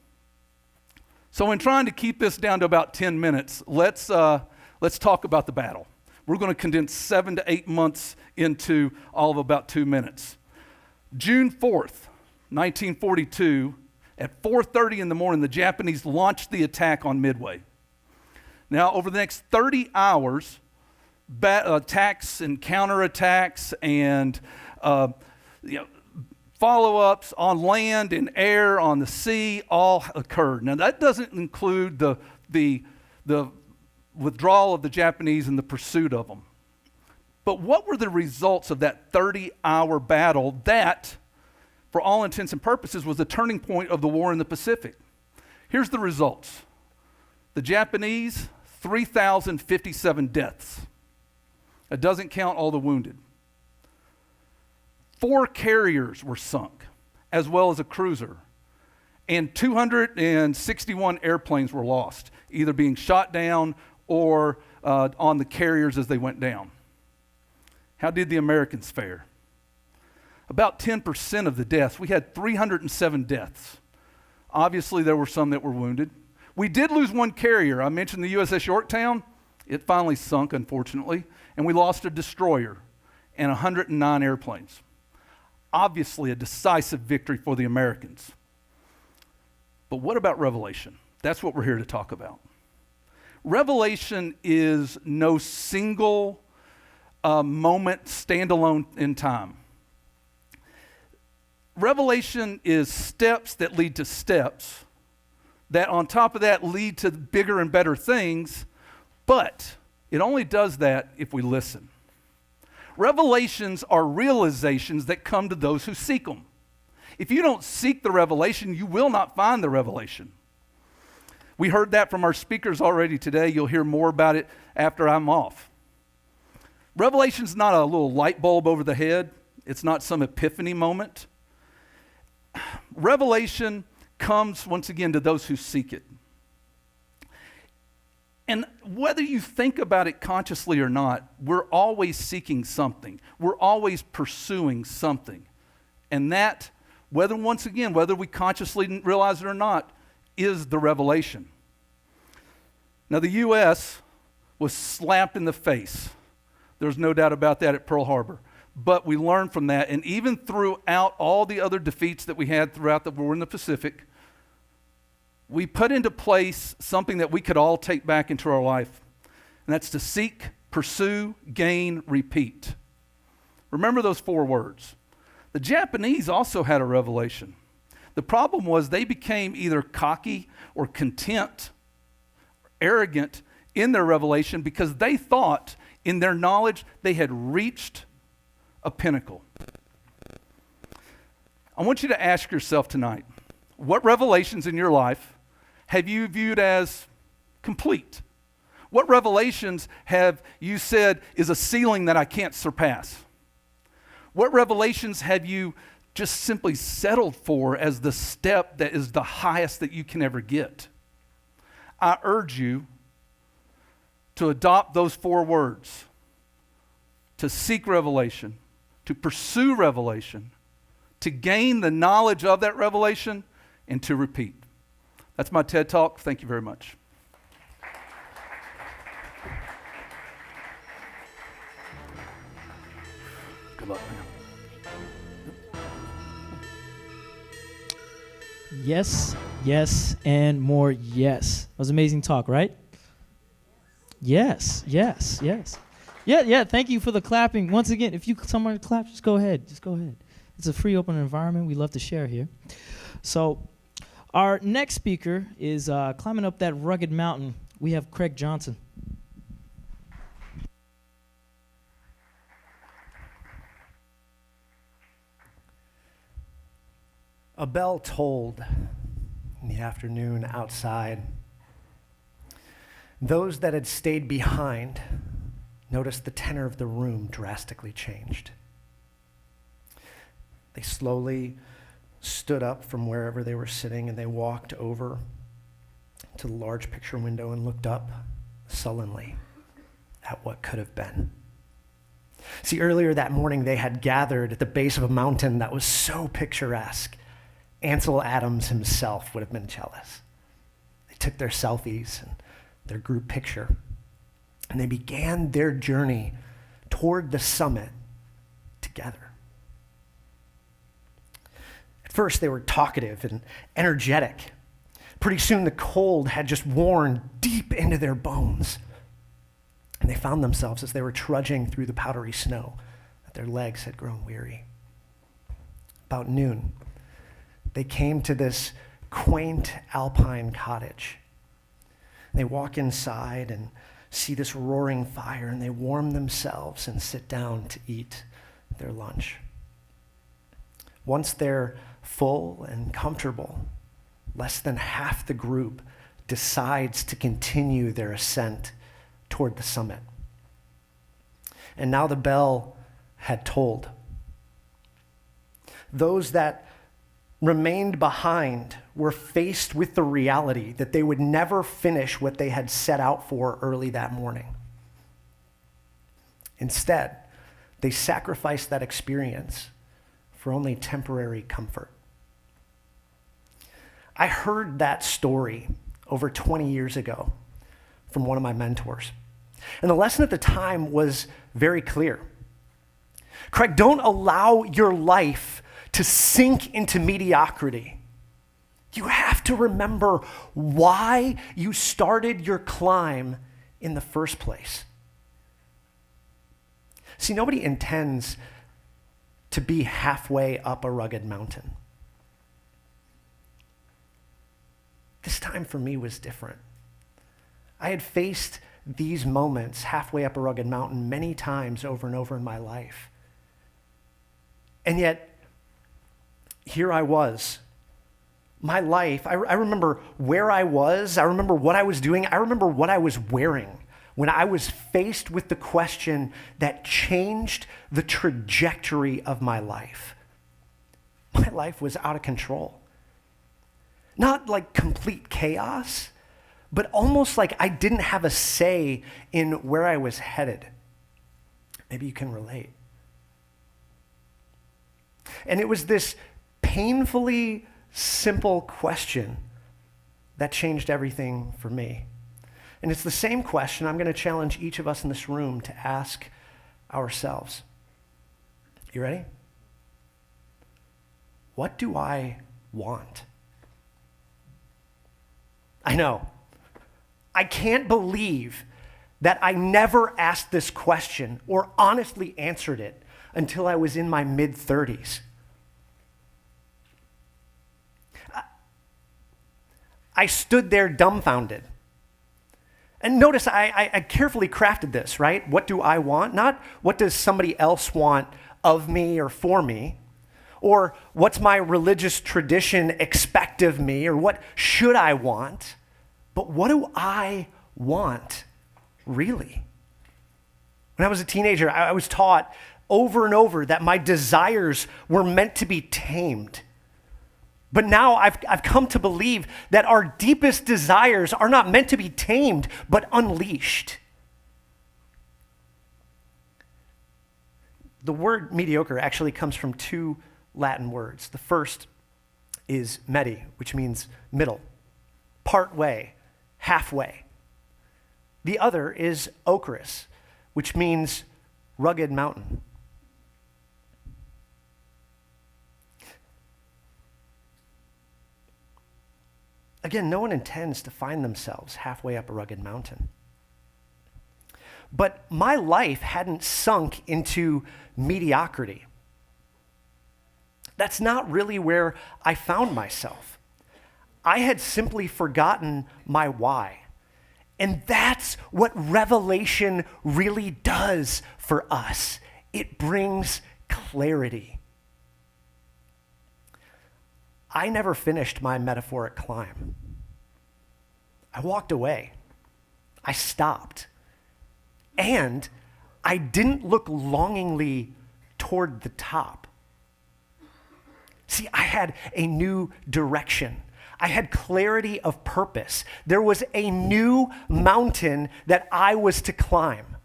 So in trying to keep this down to about 10 minutes, let's talk about the battle. We're going to condense 7 to 8 months into all of about 2 minutes. June 4th, 1942, at 4:30 in the morning, the Japanese launched the attack on Midway. Now, over the next 30 hours, attacks and counterattacks and follow-ups on land and air, on the sea, all occurred. Now, that doesn't include the withdrawal of the Japanese and the pursuit of them. But what were the results of that 30-hour battle that, for all intents and purposes, was the turning point of the war in the Pacific? Here's the results. The Japanese, 3,057 deaths. It doesn't count all the wounded. 4 carriers were sunk, as well as a cruiser. And 261 airplanes were lost, either being shot down or on the carriers as they went down. How did the Americans fare? About 10% of the deaths. We had 307 deaths. Obviously, there were some that were wounded. We did lose 1 carrier. I mentioned the USS Yorktown. It finally sunk, unfortunately, and we lost a destroyer. and 109 airplanes. Obviously, a decisive victory for the Americans. But what about Revelation? That's what we're here to talk about. Revelation is no single moment standalone in time. Revelation is steps that lead to steps that on top of that lead to bigger and better things, but it only does that if we listen. Revelations are realizations that come to those who seek them. If you don't seek the revelation, you will not find the revelation. We heard that from our speakers already today. You'll hear more about it after I'm off. Revelation's not a little light bulb over the head. It's not some epiphany moment. Revelation comes, once again, to those who seek it. And whether you think about it consciously or not, we're always seeking something. We're always pursuing something. And that, whether we consciously realize it or not, is the revelation. Now, the U.S. was slapped in the face. There's no doubt about that at Pearl Harbor. But we learned from that, and even throughout all the other defeats that we had throughout the war in the Pacific, we put into place something that we could all take back into our life, and that's to seek, pursue, gain, repeat. Remember those 4 words. The Japanese also had a revelation. The problem was they became either cocky or content, arrogant in their revelation because they thought in their knowledge they had reached a pinnacle. I want you to ask yourself tonight, what revelations in your life have you viewed as complete? What revelations have you said is a ceiling that I can't surpass? What revelations have you just simply settled for as the step that is the highest that you can ever get? I urge you to adopt those 4 words, to seek revelation, to pursue revelation, to gain the knowledge of that revelation, and to repeat. That's my TED Talk. Thank you very much. Good luck, man. Yes, yes, and more yes. That was amazing talk, right? Yes, yes, yes. Yeah, thank you for the clapping. Once again, if someone clap, just go ahead. It's a free, open environment. We love to share here. So our next speaker is climbing up that rugged mountain. We have Craig Johnson. A bell tolled in the afternoon outside. Those that had stayed behind noticed the tenor of the room drastically changed. They slowly stood up from wherever they were sitting and they walked over to the large picture window and looked up sullenly at what could have been. See, earlier that morning they had gathered at the base of a mountain that was so picturesque, Ansel Adams himself would have been jealous. They took their selfies and their group picture, and they began their journey toward the summit together. At first, they were talkative and energetic. Pretty soon, the cold had just worn deep into their bones, and they found themselves as they were trudging through the powdery snow that their legs had grown weary. About noon, they came to this quaint alpine cottage. They walk inside and see this roaring fire, and they warm themselves and sit down to eat their lunch. Once they're full and comfortable, less than half the group decides to continue their ascent toward the summit. And now the bell had tolled. Those that remained behind were faced with the reality that they would never finish what they had set out for early that morning. Instead, they sacrificed that experience for only temporary comfort. I heard that story over 20 years ago from one of my mentors. And the lesson at the time was very clear. Craig, don't allow your life to sink into mediocrity. You have to remember why you started your climb in the first place. See, nobody intends to be halfway up a rugged mountain. This time for me was different. I had faced these moments halfway up a rugged mountain many times over and over in my life. And yet, here I was. My life, I remember where I was, I remember what I was doing, I remember what I was wearing when I was faced with the question that changed the trajectory of my life. My life was out of control. Not like complete chaos, but almost like I didn't have a say in where I was headed. Maybe you can relate. And it was this painfully simple question that changed everything for me. And it's the same question I'm going to challenge each of us in this room to ask ourselves. You ready? What do I want? I know. I can't believe that I never asked this question or honestly answered it until I was in my mid-30s. I stood there dumbfounded. And notice I carefully crafted this, right? What do I want? Not what does somebody else want of me or for me, or what's my religious tradition expect of me, or what should I want, but what do I want really? When I was a teenager, I was taught over and over that my desires were meant to be tamed. But now I've come to believe that our deepest desires are not meant to be tamed, but unleashed. The word mediocre actually comes from two Latin words. The first is medi, which means middle, part way, halfway. The other is ochreous, which means rugged mountain. Again, no one intends to find themselves halfway up a rugged mountain. But my life hadn't sunk into mediocrity. That's not really where I found myself. I had simply forgotten my why. And that's what revelation really does for us. It brings clarity. I never finished my metaphoric climb. I walked away. I stopped. And I didn't look longingly toward the top. See, I had a new direction. I had clarity of purpose. There was a new mountain that I was to climb.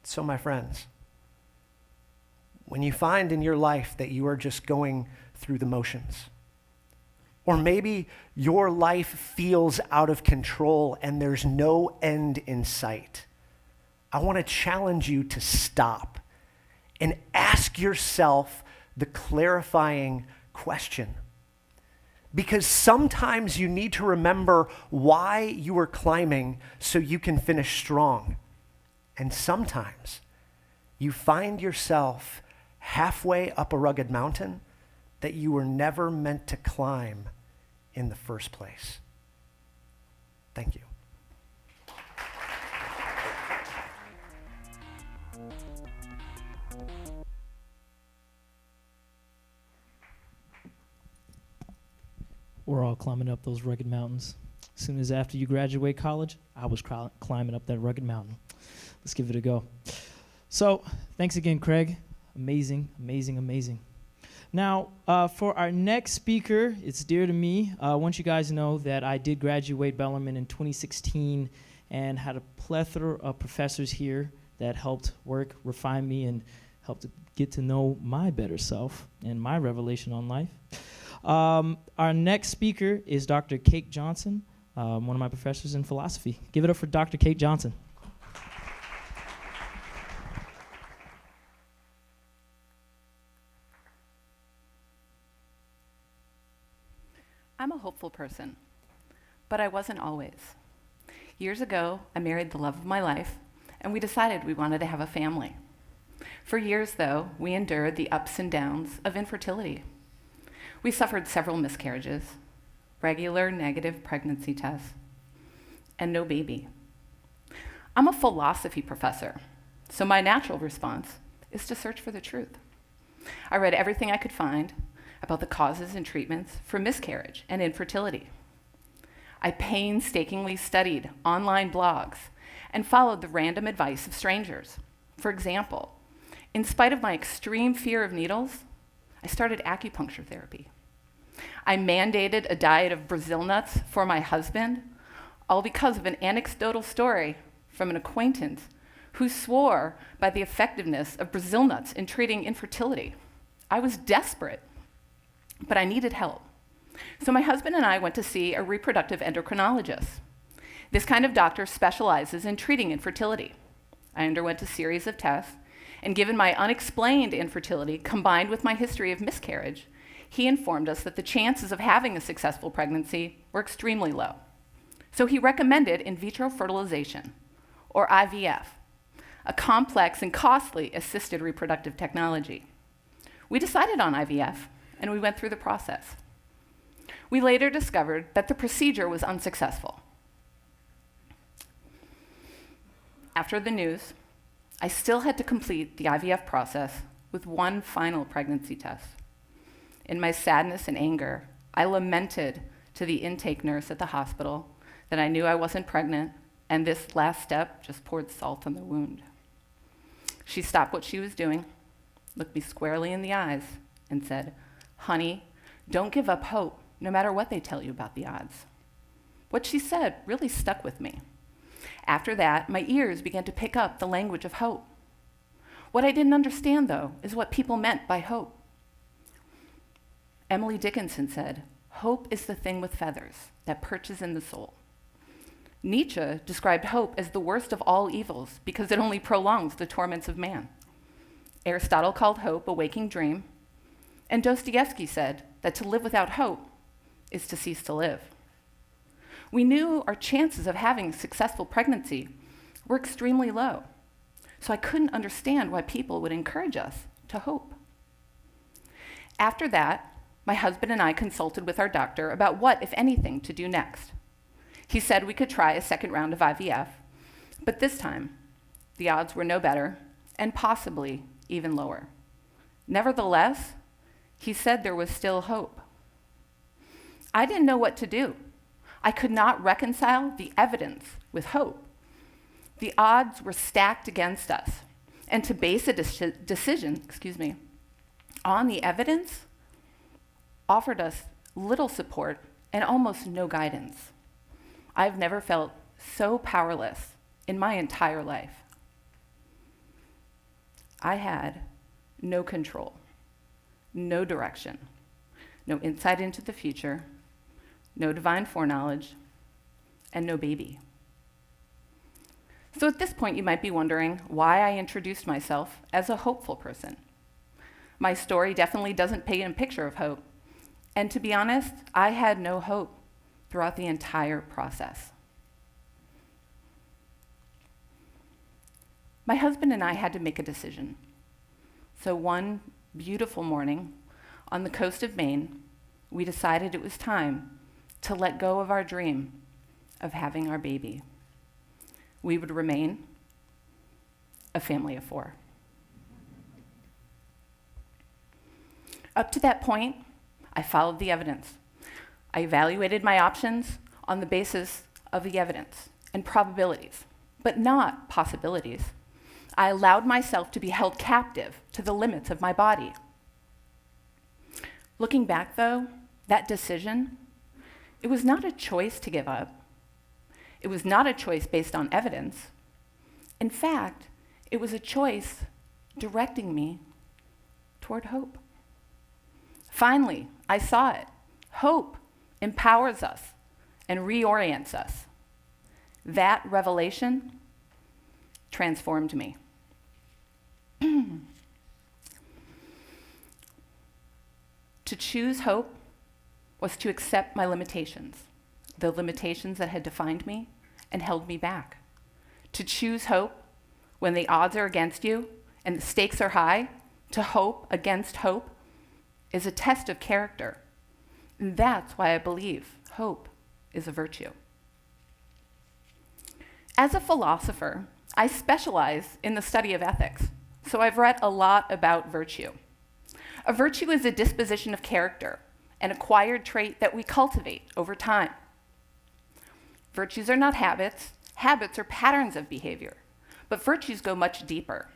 So, my friends, when you find in your life that you are just going through the motions, or maybe your life feels out of control and there's no end in sight, I want to challenge you to stop and ask yourself the clarifying question. Because sometimes you need to remember why you are climbing so you can finish strong. And sometimes you find yourself halfway up a rugged mountain that you were never meant to climb in the first place. Thank you. We're all climbing up those rugged mountains. As soon as after you graduate college, I was climbing up that rugged mountain. Let's give it a go. So, thanks again, Craig. Amazing, amazing, amazing. Now, for our next speaker, it's dear to me. I want you guys to know that I did graduate Bellarmine in 2016 and had a plethora of professors here that helped work, refine me, and helped to get to know my better self and my revelation on life. Our next speaker is Dr. Kate Johnson, one of my professors in philosophy. Give it up for Dr. Kate Johnson. person. But I wasn't always. Years ago, I married the love of my life, and we decided we wanted to have a family. For years, though, we endured the ups and downs of infertility. We suffered several miscarriages, regular negative pregnancy tests, and no baby. I'm a philosophy professor, so my natural response is to search for the truth. I read everything I could find about the causes and treatments for miscarriage and infertility. I painstakingly studied online blogs and followed the random advice of strangers. For example, in spite of my extreme fear of needles, I started acupuncture therapy. I mandated a diet of Brazil nuts for my husband, all because of an anecdotal story from an acquaintance who swore by the effectiveness of Brazil nuts in treating infertility. I was desperate, but I needed help. So my husband and I went to see a reproductive endocrinologist. This kind of doctor specializes in treating infertility. I underwent a series of tests, and given my unexplained infertility combined with my history of miscarriage, he informed us that the chances of having a successful pregnancy were extremely low. So he recommended in vitro fertilization, or IVF, a complex and costly assisted reproductive technology. We decided on IVF, and we went through the process. We later discovered that the procedure was unsuccessful. After the news, I still had to complete the IVF process with one final pregnancy test. In my sadness and anger, I lamented to the intake nurse at the hospital that I knew I wasn't pregnant, and this last step just poured salt on the wound. She stopped what she was doing, looked me squarely in the eyes, and said, "Honey, don't give up hope, no matter what they tell you about the odds." What she said really stuck with me. After that, my ears began to pick up the language of hope. What I didn't understand, though, is what people meant by hope. Emily Dickinson said, "Hope is the thing with feathers that perches in the soul." Nietzsche described hope as the worst of all evils because it only prolongs the torments of man. Aristotle called hope a waking dream, and Dostoevsky said that to live without hope is to cease to live. We knew our chances of having a successful pregnancy were extremely low, so I couldn't understand why people would encourage us to hope. After that, my husband and I consulted with our doctor about what, if anything, to do next. He said we could try a second round of IVF, but this time, the odds were no better and possibly even lower. Nevertheless, he said there was still hope. I didn't know what to do. I could not reconcile the evidence with hope. The odds were stacked against us, and to base a decision on the evidence offered us little support and almost no guidance. I've never felt so powerless in my entire life. I had no control, no direction, no insight into the future, no divine foreknowledge, and no baby. So at this point, you might be wondering why I introduced myself as a hopeful person. My story definitely doesn't paint a picture of hope. And to be honest, I had no hope throughout the entire process. My husband and I had to make a decision. So one beautiful morning on the coast of Maine, we decided it was time to let go of our dream of having our baby. We would remain a family of 4. Up to that point, I followed the evidence. I evaluated my options on the basis of the evidence and probabilities, but not possibilities. I allowed myself to be held captive to the limits of my body. Looking back, though, that decision, it was not a choice to give up. It was not a choice based on evidence. In fact, it was a choice directing me toward hope. Finally, I saw it. Hope empowers us and reorients us. That revelation transformed me. To choose hope was to accept my limitations, the limitations that had defined me and held me back. To choose hope when the odds are against you and the stakes are high, to hope against hope, is a test of character. And that's why I believe hope is a virtue. As a philosopher, I specialize in the study of ethics, so I've read a lot about virtue. A virtue is a disposition of character, an acquired trait that we cultivate over time. Virtues are not habits. Habits are patterns of behavior, but virtues go much deeper.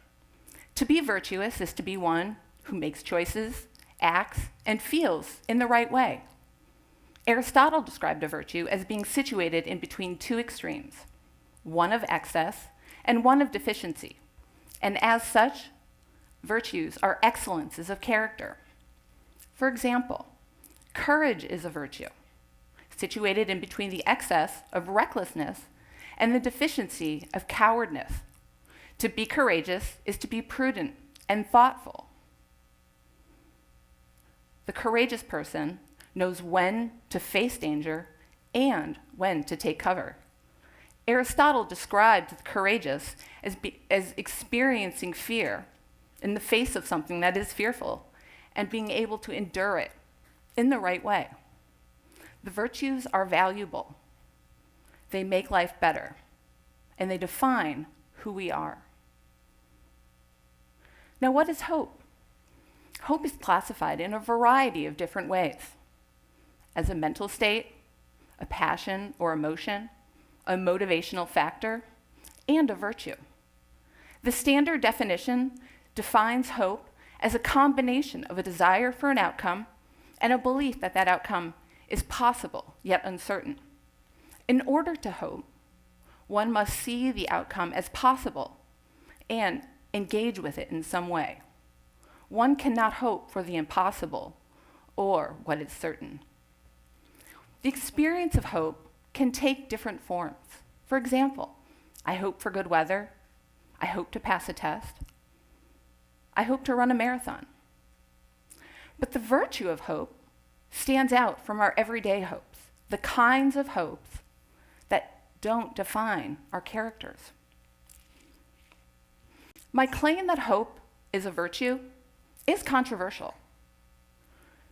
To be virtuous is to be one who makes choices, acts, and feels in the right way. Aristotle described a virtue as being situated in between two extremes, one of excess and one of deficiency. And as such, virtues are excellences of character. For example, courage is a virtue, situated in between the excess of recklessness and the deficiency of cowardness. To be courageous is to be prudent and thoughtful. The courageous person knows when to face danger and when to take cover. Aristotle described the courageous as experiencing fear in the face of something that is fearful and being able to endure it in the right way. The virtues are valuable. They make life better, and they define who we are. Now, what is hope? Hope is classified in a variety of different ways: as a mental state, a passion or emotion, a motivational factor, and a virtue. The standard definition defines hope as a combination of a desire for an outcome and a belief that that outcome is possible yet uncertain. In order to hope, one must see the outcome as possible and engage with it in some way. One cannot hope for the impossible or what is certain. The experience of hope can take different forms. For example, I hope for good weather. I hope to pass a test. I hope to run a marathon. But the virtue of hope stands out from our everyday hopes, the kinds of hopes that don't define our characters. My claim that hope is a virtue is controversial.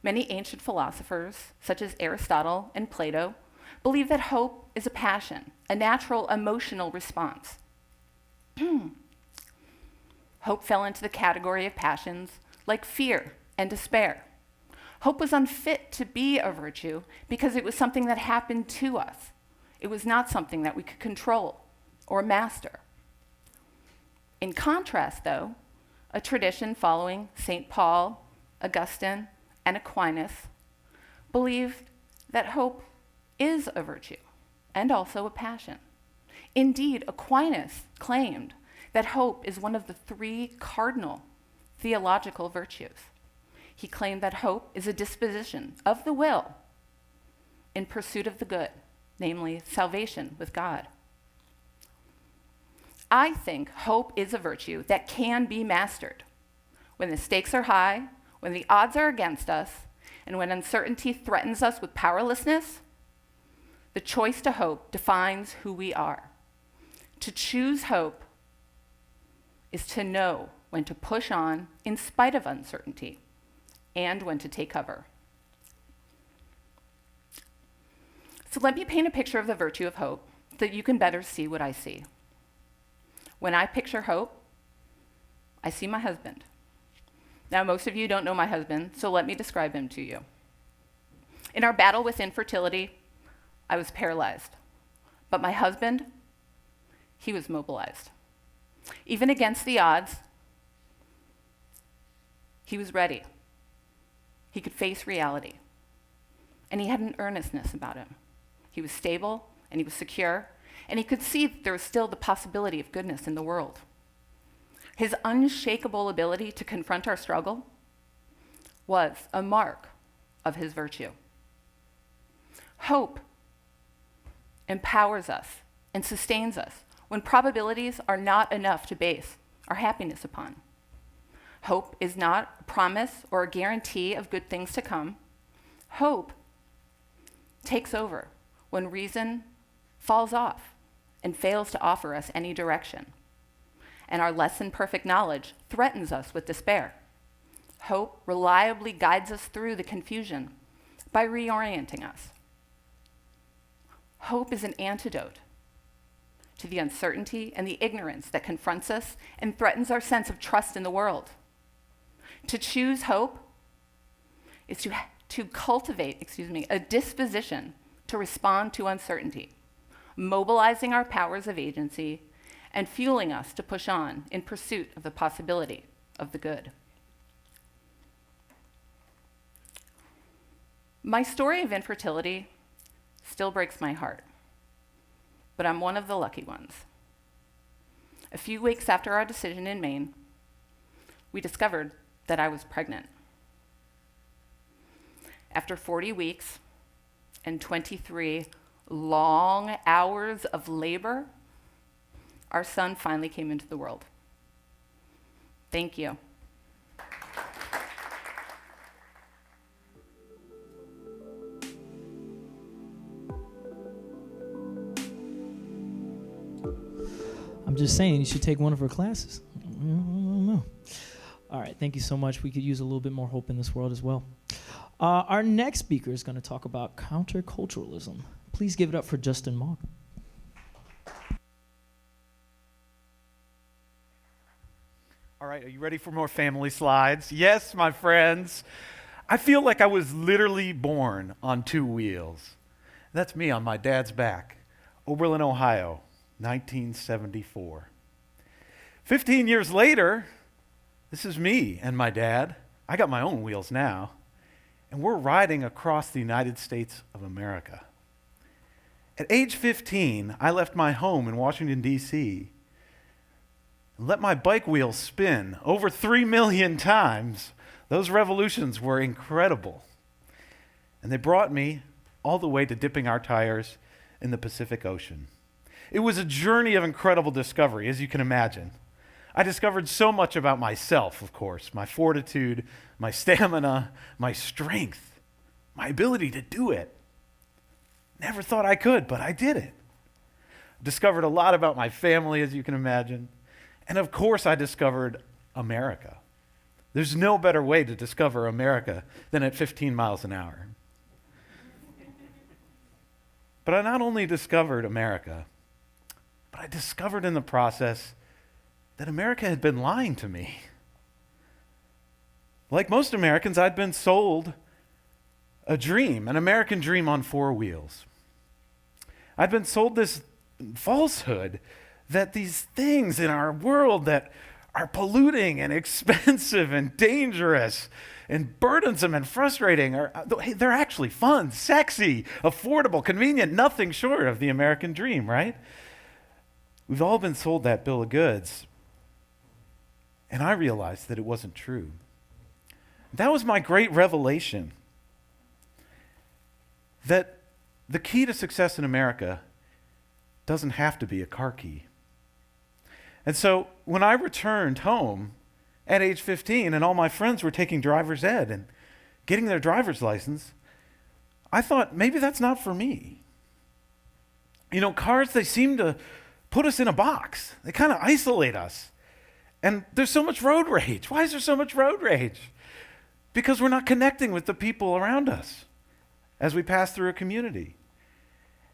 Many ancient philosophers, such as Aristotle and Plato, believe that hope is a passion, a natural emotional response. Hope fell into the category of passions like fear and despair. Hope was unfit to be a virtue because it was something that happened to us. It was not something that we could control or master. In contrast, though, a tradition following St. Paul, Augustine, and Aquinas believed that hope is a virtue and also a passion. Indeed, Aquinas claimed that hope is one of the three cardinal theological virtues. He claimed that hope is a disposition of the will in pursuit of the good, namely salvation with God. I think hope is a virtue that can be mastered. When the stakes are high, when the odds are against us, and when uncertainty threatens us with powerlessness, the choice to hope defines who we are. To choose hope is to know when to push on in spite of uncertainty and when to take cover. So let me paint a picture of the virtue of hope so that you can better see what I see. When I picture hope, I see my husband. Now, most of you don't know my husband, so let me describe him to you. In our battle with infertility, I was paralyzed. But my husband, he was mobilized. Even against the odds, he was ready. He could face reality. And he had an earnestness about him. He was stable, and he was secure, and he could see that there was still the possibility of goodness in the world. His unshakable ability to confront our struggle was a mark of his virtue. Hope empowers us and sustains us when probabilities are not enough to base our happiness upon. Hope is not a promise or a guarantee of good things to come. Hope takes over when reason falls off and fails to offer us any direction, and our less than perfect knowledge threatens us with despair. Hope reliably guides us through the confusion by reorienting us. Hope is an antidote to the uncertainty and the ignorance that confronts us and threatens our sense of trust in the world. To choose hope is to cultivate, a disposition to respond to uncertainty, mobilizing our powers of agency and fueling us to push on in pursuit of the possibility of the good. My story of infertility still breaks my heart, but I'm one of the lucky ones. A few weeks after our decision in Maine, we discovered that I was pregnant. After 40 weeks and 23 long hours of labor, our son finally came into the world. Thank you. I'm just saying, you should take one of her classes. I don't know. All right, thank you so much. We could use a little bit more hope in this world as well. Our next speaker is going to talk about counterculturalism. Please give it up for Justin Mogg. All right, are you ready for more family slides? Yes, my friends. I feel like I was literally born on two wheels. That's me on my dad's back, Oberlin, Ohio, 1974. 15 years later, this is me and my dad. I got my own wheels now, and we're riding across the United States of America. At age 15, I left my home in Washington, D.C., and let my bike wheels spin over 3 million times. Those revolutions were incredible. And they brought me all the way to dipping our tires in the Pacific Ocean. It was a journey of incredible discovery, as you can imagine. I discovered so much about myself, of course, my fortitude, my stamina, my strength, my ability to do it. Never thought I could, but I did it. Discovered a lot about my family, as you can imagine. And of course, I discovered America. There's no better way to discover America than at 15 miles an hour. But I not only discovered America, but I discovered in the process that America had been lying to me. Like most Americans, I'd been sold a dream, an American dream on four wheels. I'd been sold this falsehood that these things in our world that are polluting and expensive and dangerous and burdensome and frustrating they're actually fun, sexy, affordable, convenient, nothing short of the American dream, right? We've all been sold that bill of goods. And I realized that it wasn't true. That was my great revelation. That the key to success in America doesn't have to be a car key. And so when I returned home at age 15 and all my friends were taking driver's ed and getting their driver's license, I thought maybe that's not for me. You know, cars, they seem to put us in a box. They kind of isolate us. And there's so much road rage. Why is there so much road rage? Because we're not connecting with the people around us as we pass through a community.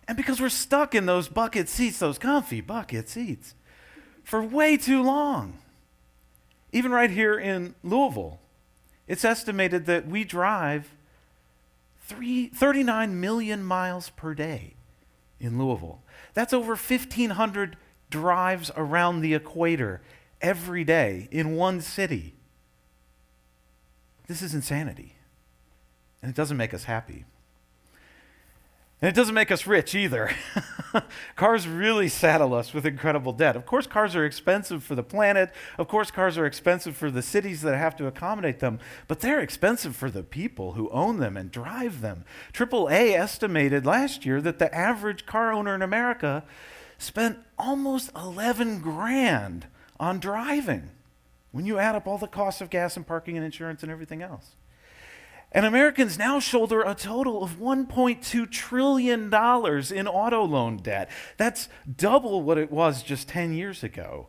And because we're stuck in those bucket seats, those comfy bucket seats, for way too long. Even right here in Louisville, it's estimated that we drive 39 million miles per day in Louisville. That's over 1,500 drives around the equator every day in one city. This is insanity. And it doesn't make us happy. And it doesn't make us rich either. Cars really saddle us with incredible debt. Of course, cars are expensive for the planet. Of course, cars are expensive for the cities that have to accommodate them. But they're expensive for the people who own them and drive them. AAA estimated last year that the average car owner in America spent almost 11 grand on driving when you add up all the costs of gas and parking and insurance and everything else. And Americans now shoulder a total of $1.2 trillion in auto loan debt. That's double what it was just 10 years ago.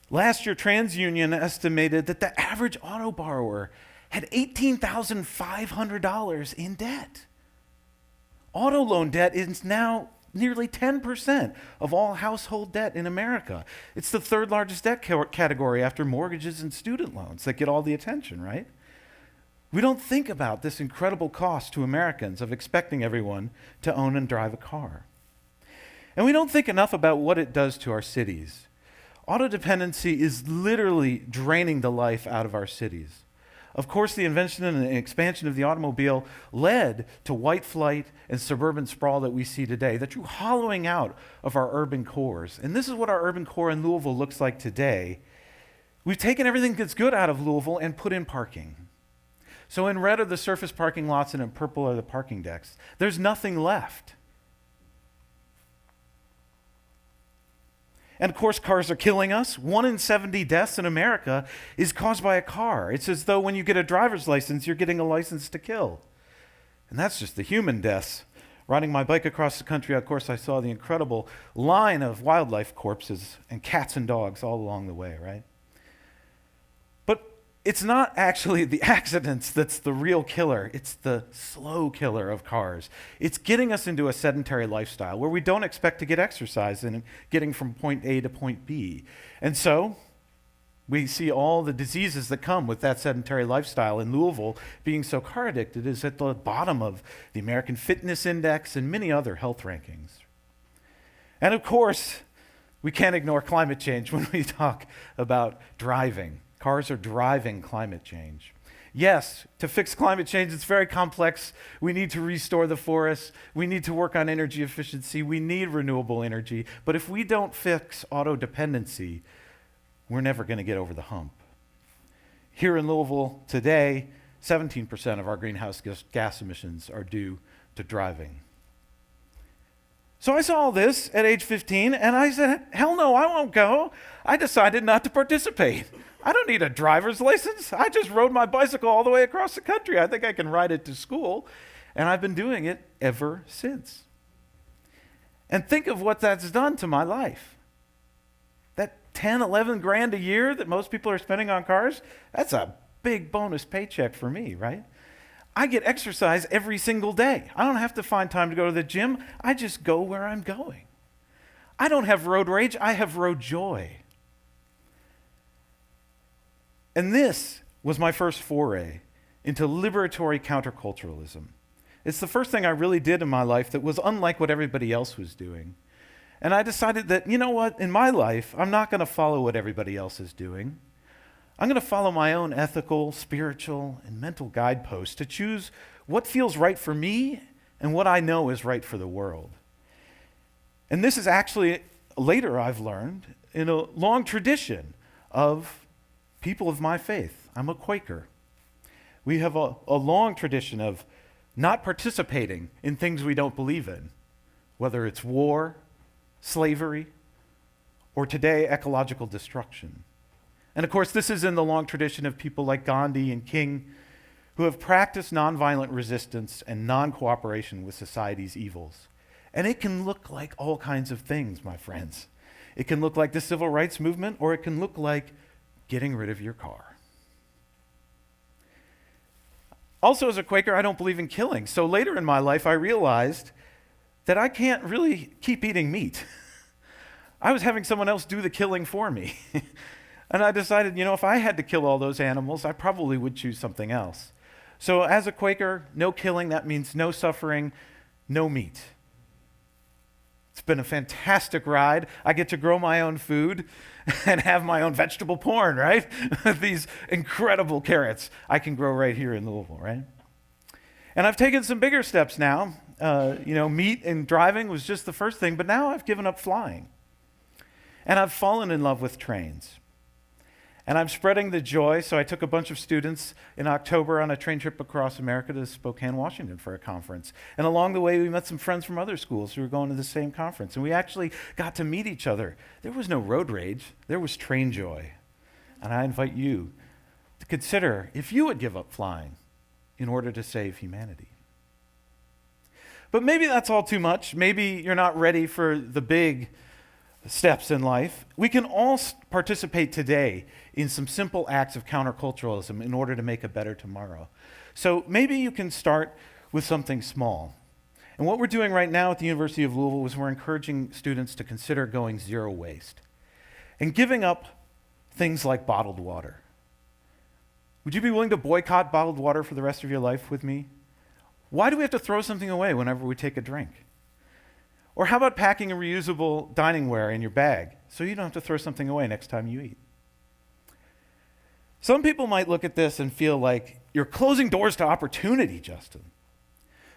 Last year, TransUnion estimated that the average auto borrower had $18,500 in debt. Auto loan debt is now nearly 10% of all household debt in America. It's the third largest debt category after mortgages and student loans that get all the attention, right? We don't think about this incredible cost to Americans of expecting everyone to own and drive a car. And we don't think enough about what it does to our cities. Auto dependency is literally draining the life out of our cities. Of course, the invention and the expansion of the automobile led to white flight and suburban sprawl that we see today, the true hollowing out of our urban cores. And this is what our urban core in Louisville looks like today. We've taken everything that's good out of Louisville and put in parking. So in red are the surface parking lots and in purple are the parking decks. There's nothing left. And of course, cars are killing us. 1 in 70 deaths in America is caused by a car. It's as though when you get a driver's license, you're getting a license to kill. And that's just the human deaths. Riding my bike across the country, of course, I saw the incredible line of wildlife corpses and cats and dogs all along the way, right? But it's not actually the accidents that's the real killer. It's the slow killer of cars. It's getting us into a sedentary lifestyle where we don't expect to get exercise and getting from point A to point B. And so we see all the diseases that come with that sedentary lifestyle. In Louisville, being so car addicted is at the bottom of the American Fitness Index and many other health rankings. And of course, we can't ignore climate change when we talk about driving. Cars are driving climate change. Yes, to fix climate change, it's very complex. We need to restore the forests. We need to work on energy efficiency. We need renewable energy. But if we don't fix auto dependency, we're never going to get over the hump. Here in Louisville today, 17% of our greenhouse gas emissions are due to driving. So I saw all this at age 15, and I said, hell no, I won't go. I decided not to participate. I don't need a driver's license. I just rode my bicycle all the way across the country. I think I can ride it to school, and I've been doing it ever since. And think of what that's done to my life. That 10, 11 grand a year that most people are spending on cars, that's a big bonus paycheck for me, right? I get exercise every single day. I don't have to find time to go to the gym. I just go where I'm going. I don't have road rage. I have road joy. And this was my first foray into liberatory counterculturalism. It's the first thing I really did in my life that was unlike what everybody else was doing. And I decided that, you know what, in my life, I'm not going to follow what everybody else is doing. I'm going to follow my own ethical, spiritual, and mental guideposts to choose what feels right for me and what I know is right for the world. And this is actually, later I've learned, in a long tradition of people of my faith. I'm a Quaker. We have a long tradition of not participating in things we don't believe in, whether it's war, slavery, or today, ecological destruction. And of course, this is in the long tradition of people like Gandhi and King, who have practiced nonviolent resistance and non-cooperation with society's evils. And it can look like all kinds of things, my friends. It can look like the civil rights movement, or it can look like getting rid of your car. Also, as a Quaker, I don't believe in killing. So later in my life, I realized that I can't really keep eating meat. I was having someone else do the killing for me. And I decided, if I had to kill all those animals, I probably would choose something else. So as a Quaker, no killing, that means no suffering, no meat. It's been a fantastic ride. I get to grow my own food and have my own vegetable porn, right? These incredible carrots I can grow right here in Louisville, right? And I've taken some bigger steps now. Meat and driving was just the first thing, but now I've given up flying. And I've fallen in love with trains. And I'm spreading the joy, so I took a bunch of students in October on a train trip across America to Spokane, Washington for a conference. And along the way, we met some friends from other schools who were going to the same conference. And we actually got to meet each other. There was no road rage. There was train joy. And I invite you to consider if you would give up flying in order to save humanity. But maybe that's all too much. Maybe you're not ready for the big steps in life. We can all participate today in some simple acts of counterculturalism in order to make a better tomorrow. So maybe you can start with something small. And what we're doing right now at the University of Louisville is we're encouraging students to consider going zero waste and giving up things like bottled water. Would you be willing to boycott bottled water for the rest of your life with me? Why do we have to throw something away whenever we take a drink? Or how about packing a reusable dining ware in your bag so you don't have to throw something away next time you eat? Some people might look at this and feel like you're closing doors to opportunity, Justin.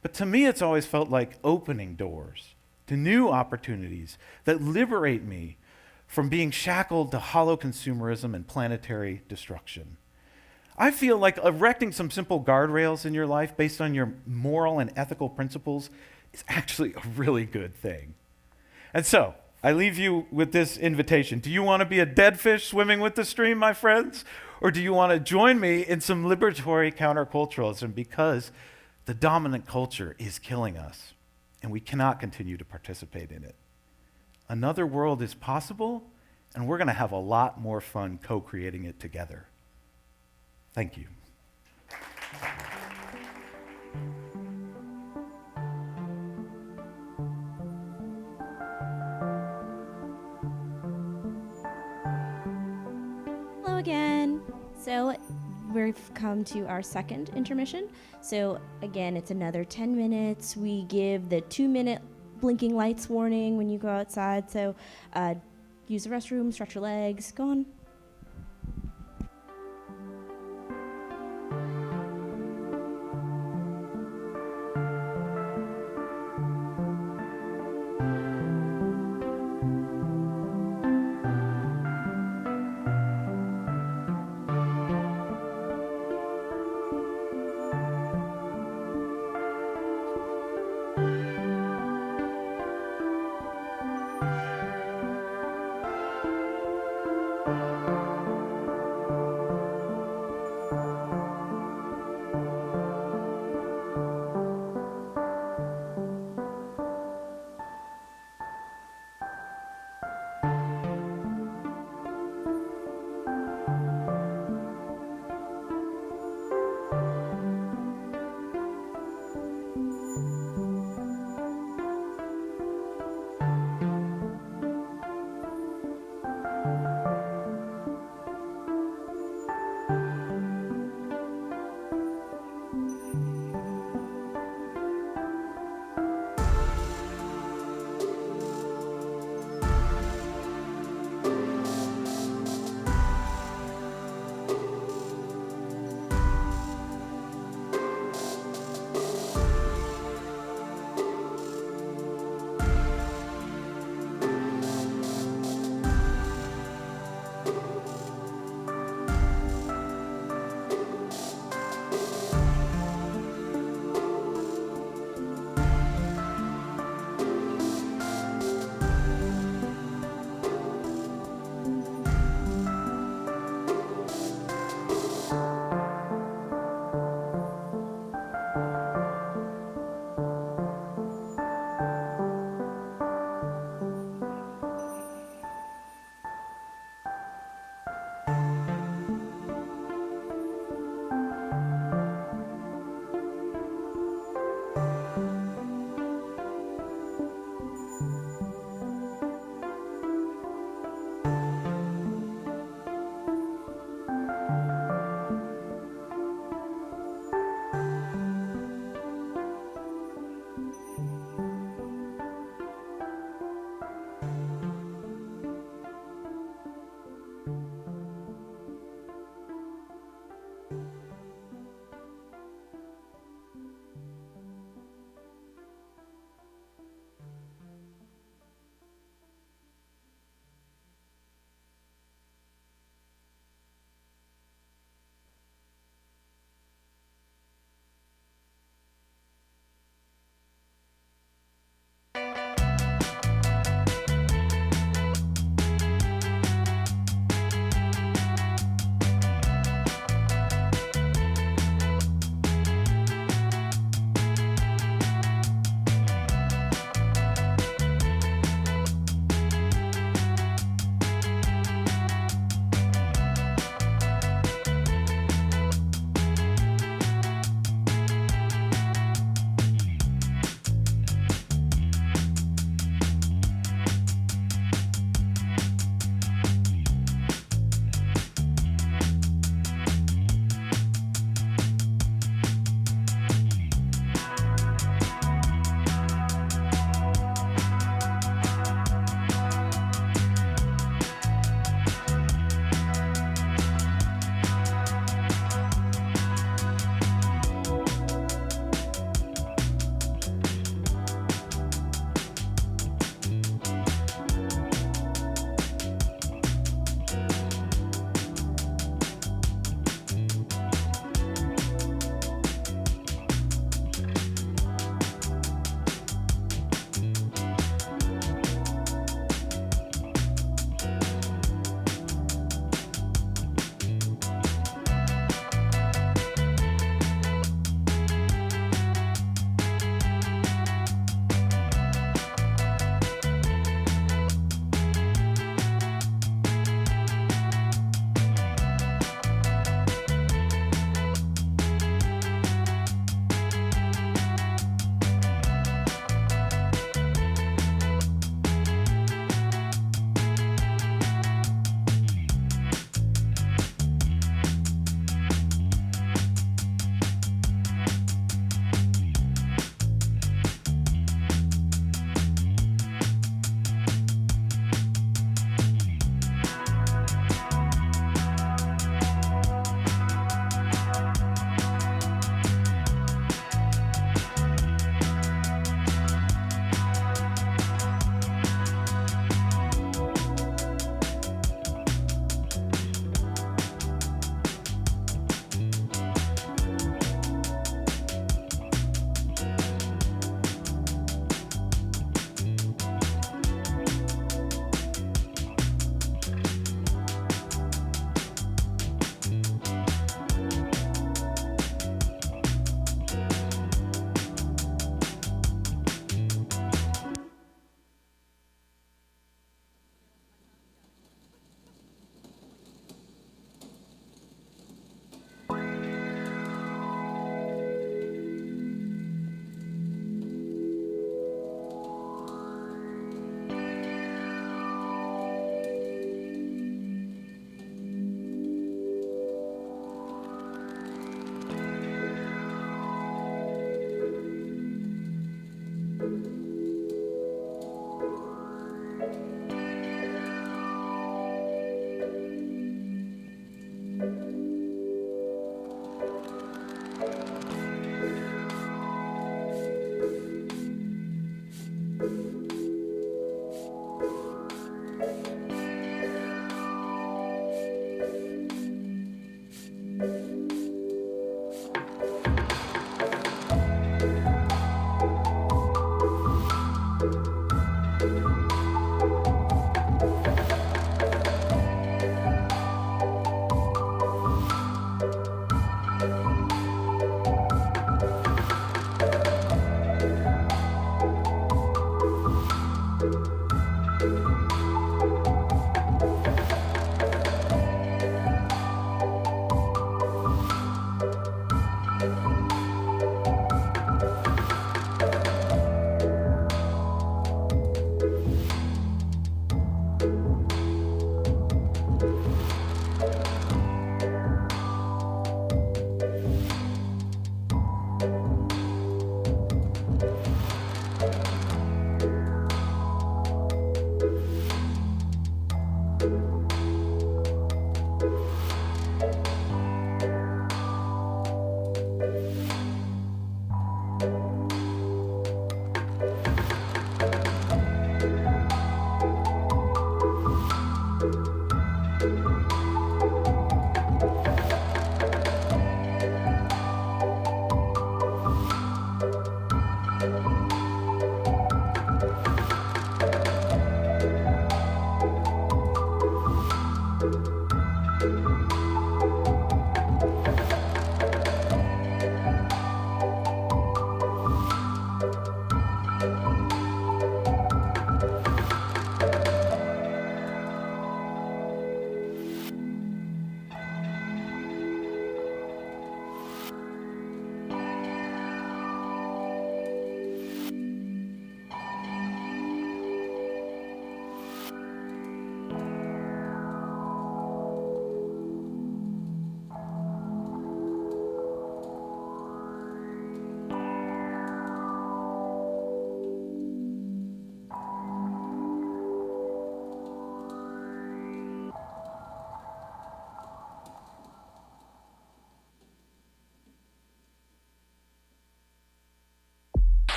But to me, it's always felt like opening doors to new opportunities that liberate me from being shackled to hollow consumerism and planetary destruction. I feel like erecting some simple guardrails in your life based on your moral and ethical principles is actually a really good thing. And so, I leave you with this invitation. Do you want to be a dead fish swimming with the stream, my friends? Or do you want to join me in some liberatory counterculturalism because the dominant culture is killing us and we cannot continue to participate in it? Another world is possible, and we're going to have a lot more fun co-creating it together. Thank you. Hello again. So we've come to our second intermission. So again, it's another 10 minutes. We give the 2-minute blinking lights warning when you go outside. So use the restroom, stretch your legs, go on.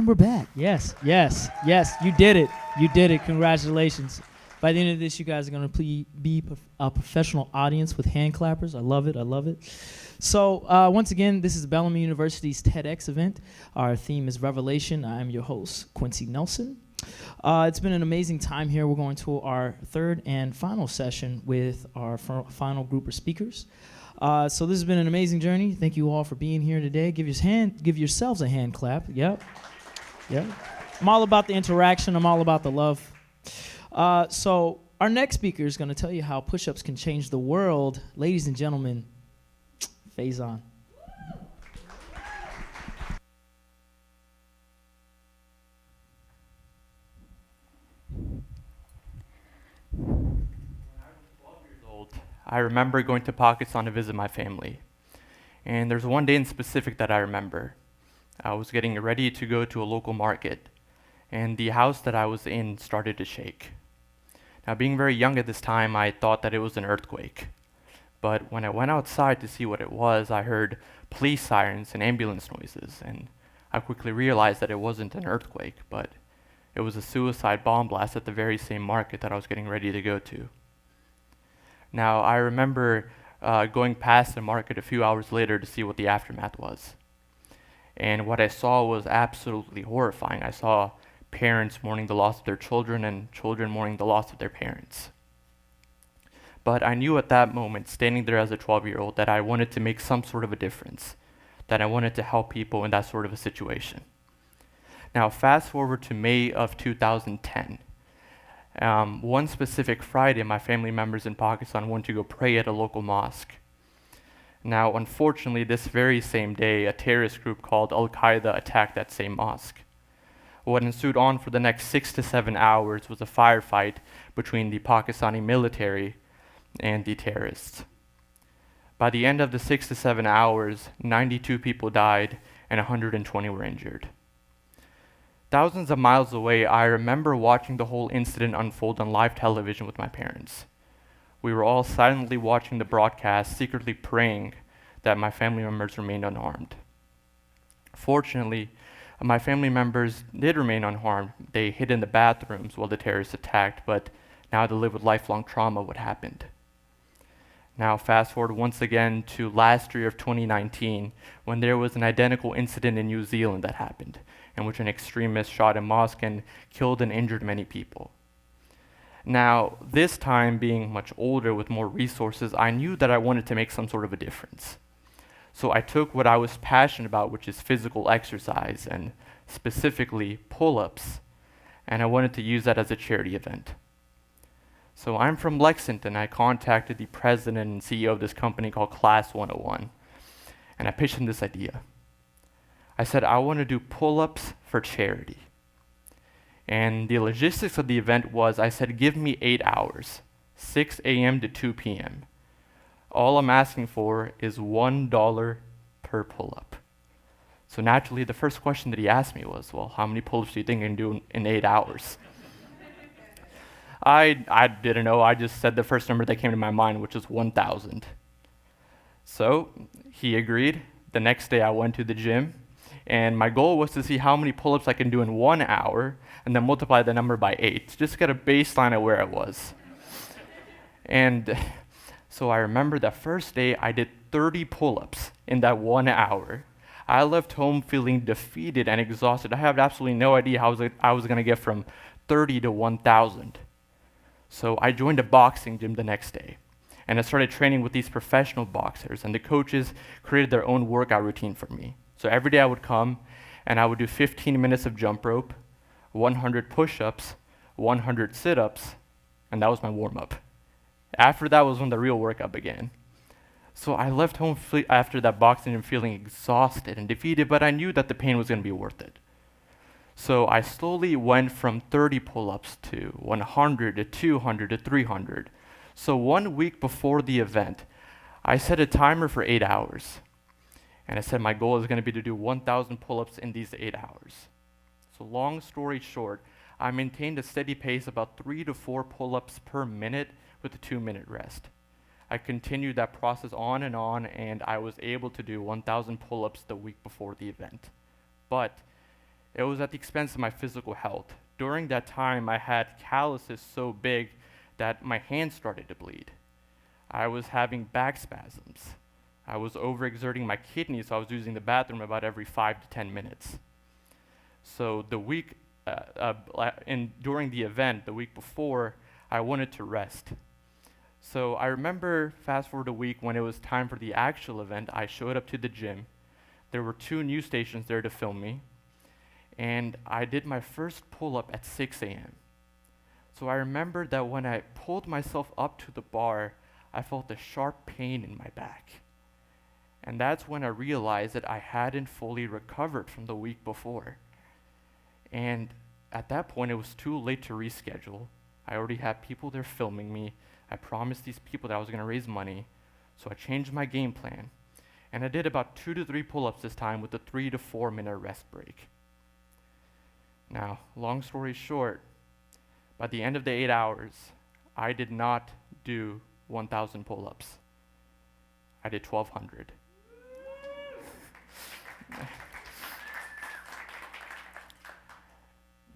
we're back. Yes, yes, yes. You did it. You did it. Congratulations. By the end of this, you guys are going to be a professional audience with hand clappers. I love it. I love it. So once again, this is Bellarmine University's TEDx event. Our theme is Revelation. I am your host, Quincy Nelson. It's been an amazing time here. We're going to our third and final session with our final group of speakers. So this has been an amazing journey. Thank you all for being here today. Give yourselves a hand clap. Yep. Yep. I'm all about the interaction. I'm all about the love. So our next speaker is going to tell you how push-ups can change the world. Ladies and gentlemen, Faison. I remember going to Pakistan to visit my family. And there's one day in specific that I remember. I was getting ready to go to a local market, and the house that I was in started to shake. Now, being very young at this time, I thought that it was an earthquake. But when I went outside to see what it was, I heard police sirens and ambulance noises, and I quickly realized that it wasn't an earthquake, but it was a suicide bomb blast at the very same market that I was getting ready to go to. Now, I remember going past the market a few hours later to see what the aftermath was. And what I saw was absolutely horrifying. I saw parents mourning the loss of their children and children mourning the loss of their parents. But I knew at that moment, standing there as a 12-year-old, that I wanted to make some sort of a difference, that I wanted to help people in that sort of a situation. Now, fast forward to May of 2010. One specific Friday, my family members in Pakistan went to go pray at a local mosque. Now, unfortunately, this very same day, a terrorist group called Al-Qaeda attacked that same mosque. What ensued on for the next 6 to 7 hours was a firefight between the Pakistani military and the terrorists. By the end of the 6 to 7 hours, 92 people died and 120 were injured. Thousands of miles away, I remember watching the whole incident unfold on live television with my parents. We were all silently watching the broadcast, secretly praying that my family members remained unharmed. Fortunately, my family members did remain unharmed. They hid in the bathrooms while the terrorists attacked, but now had to live with lifelong trauma of what happened. Now, fast forward once again to last year of 2019, when there was an identical incident in New Zealand that happened, in which an extremist shot a mosque and killed and injured many people. Now, this time being much older with more resources, I knew that I wanted to make some sort of a difference. So I took what I was passionate about, which is physical exercise, and specifically pull-ups, and I wanted to use that as a charity event. So I'm from Lexington. I contacted the president and CEO of this company called Class 101, and I pitched him this idea. I said, I want to do pull-ups for charity. And the logistics of the event was, I said, give me 8 hours, 6 a.m. to 2 p.m. All I'm asking for is $1 per pull-up. So naturally, the first question that he asked me was, well, how many pull-ups do you think I can do in 8 hours? I didn't know. I just said the first number that came to my mind, which was 1,000. So he agreed. The next day I went to the gym, and my goal was to see how many pull-ups I can do in 1 hour, and then multiply the number by 8, just to get a baseline of where I was. And so I remember that first day I did 30 pull-ups in that 1 hour. I left home feeling defeated and exhausted. I had absolutely no idea how I was going to get from 30 to 1,000. So I joined a boxing gym the next day, and I started training with these professional boxers, and the coaches created their own workout routine for me. So every day I would come, and I would do 15 minutes of jump rope, 100 push-ups, 100 sit-ups, and that was my warm-up. After that was when the real workout began. So I left home after that boxing gym feeling exhausted and defeated, but I knew that the pain was going to be worth it. So I slowly went from 30 pull-ups to 100 to 200 to 300. So 1 week before the event, I set a timer for 8 hours. And I said my goal is going to be to do 1,000 pull-ups in these 8 hours. So long story short, I maintained a steady pace about 3 to 4 pull-ups per minute with a 2-minute rest. I continued that process on, and I was able to do 1,000 pull-ups the week before the event. But it was at the expense of my physical health. During that time, I had calluses so big that my hands started to bleed. I was having back spasms. I was overexerting my kidneys, so I was using the bathroom about every 5 to 10 minutes. So during the event, the week before, I wanted to rest. So I remember, fast forward a week, when it was time for the actual event, I showed up to the gym. There were 2 news stations there to film me, and I did my first pull-up at 6 a.m. So I remember that when I pulled myself up to the bar, I felt a sharp pain in my back. And that's when I realized that I hadn't fully recovered from the week before. And at that point, it was too late to reschedule. I already had people there filming me. I promised these people that I was going to raise money. So I changed my game plan. And I did about 2 to 3 pull-ups this time with a 3 to 4 minute rest break. Now, long story short, by the end of the 8 hours, I did not do 1,000 pull-ups. I did 1,200.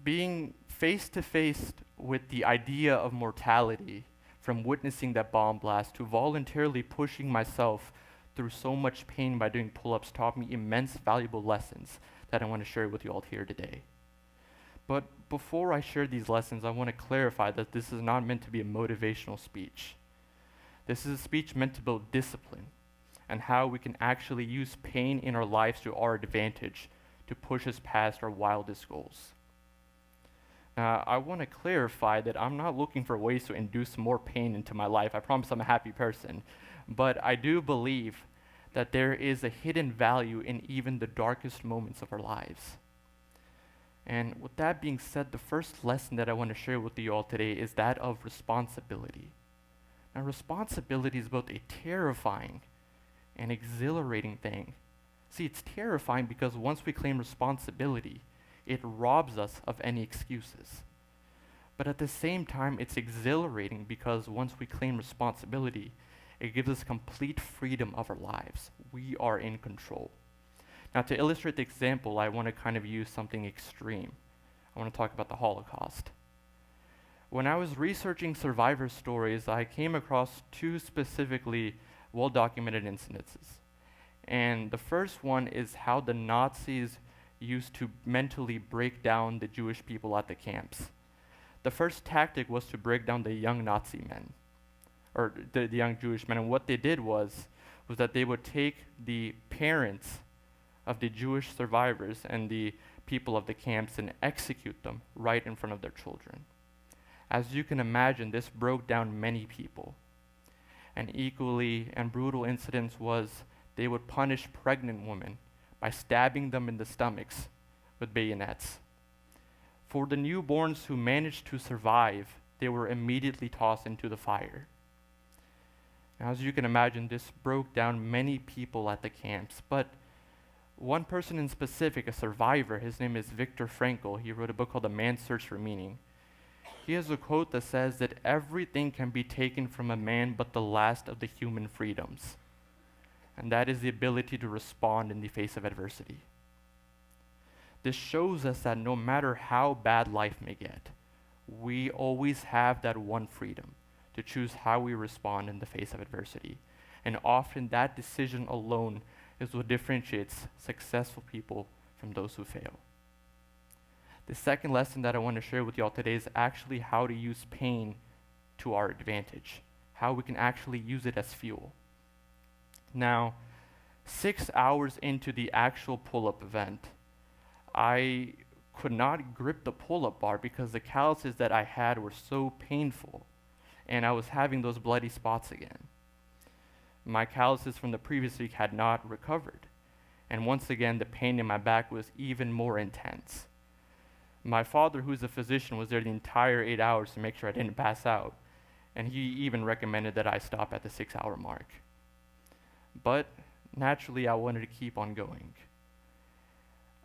Being face to face with the idea of mortality, from witnessing that bomb blast to voluntarily pushing myself through so much pain by doing pull-ups, taught me immense valuable lessons that I want to share with you all here today. But before I share these lessons, I want to clarify that this is not meant to be a motivational speech. This is a speech meant to build discipline and how we can actually use pain in our lives to our advantage to push us past our wildest goals. Now, I want to clarify that I'm not looking for ways to induce more pain into my life. I promise I'm a happy person. But I do believe that there is a hidden value in even the darkest moments of our lives. And with that being said, the first lesson that I want to share with you all today is that of responsibility. Now, responsibility is both a terrifying and exhilarating thing. See, it's terrifying because once we claim responsibility, it robs us of any excuses. But at the same time, it's exhilarating because once we claim responsibility, it gives us complete freedom of our lives. We are in control. Now, to illustrate the example, I want to kind of use something extreme. I want to talk about the Holocaust. When I was researching survivor stories, I came across 2 specifically well-documented incidences. And the first one is how the Nazis used to mentally break down the Jewish people at the camps. The first tactic was to break down the young Nazi men, or the young Jewish men. And what they did was that they would take the parents of the Jewish survivors and the people of the camps and execute them right in front of their children. As you can imagine, this broke down many people. An equally and brutal incident was they would punish pregnant women by stabbing them in the stomachs with bayonets. For the newborns who managed to survive, they were immediately tossed into the fire. Now, as you can imagine, this broke down many people at the camps, but one person in specific, a survivor, his name is Viktor Frankl. He wrote a book called A Man's Search for Meaning. He has a quote that says that everything can be taken from a man but the last of the human freedoms. And that is the ability to respond in the face of adversity. This shows us that no matter how bad life may get, we always have that one freedom to choose how we respond in the face of adversity. And often that decision alone is what differentiates successful people from those who fail. The second lesson that I want to share with y'all today is actually how to use pain to our advantage, how we can actually use it as fuel. Now, 6 hours into the actual pull-up event, I could not grip the pull-up bar because the calluses that I had were so painful, and I was having those bloody spots again. My calluses from the previous week had not recovered, and once again, the pain in my back was even more intense. My father, who's a physician, was there the entire 8 hours to make sure I didn't pass out, and he even recommended that I stop at the 6-hour mark. But naturally, I wanted to keep on going.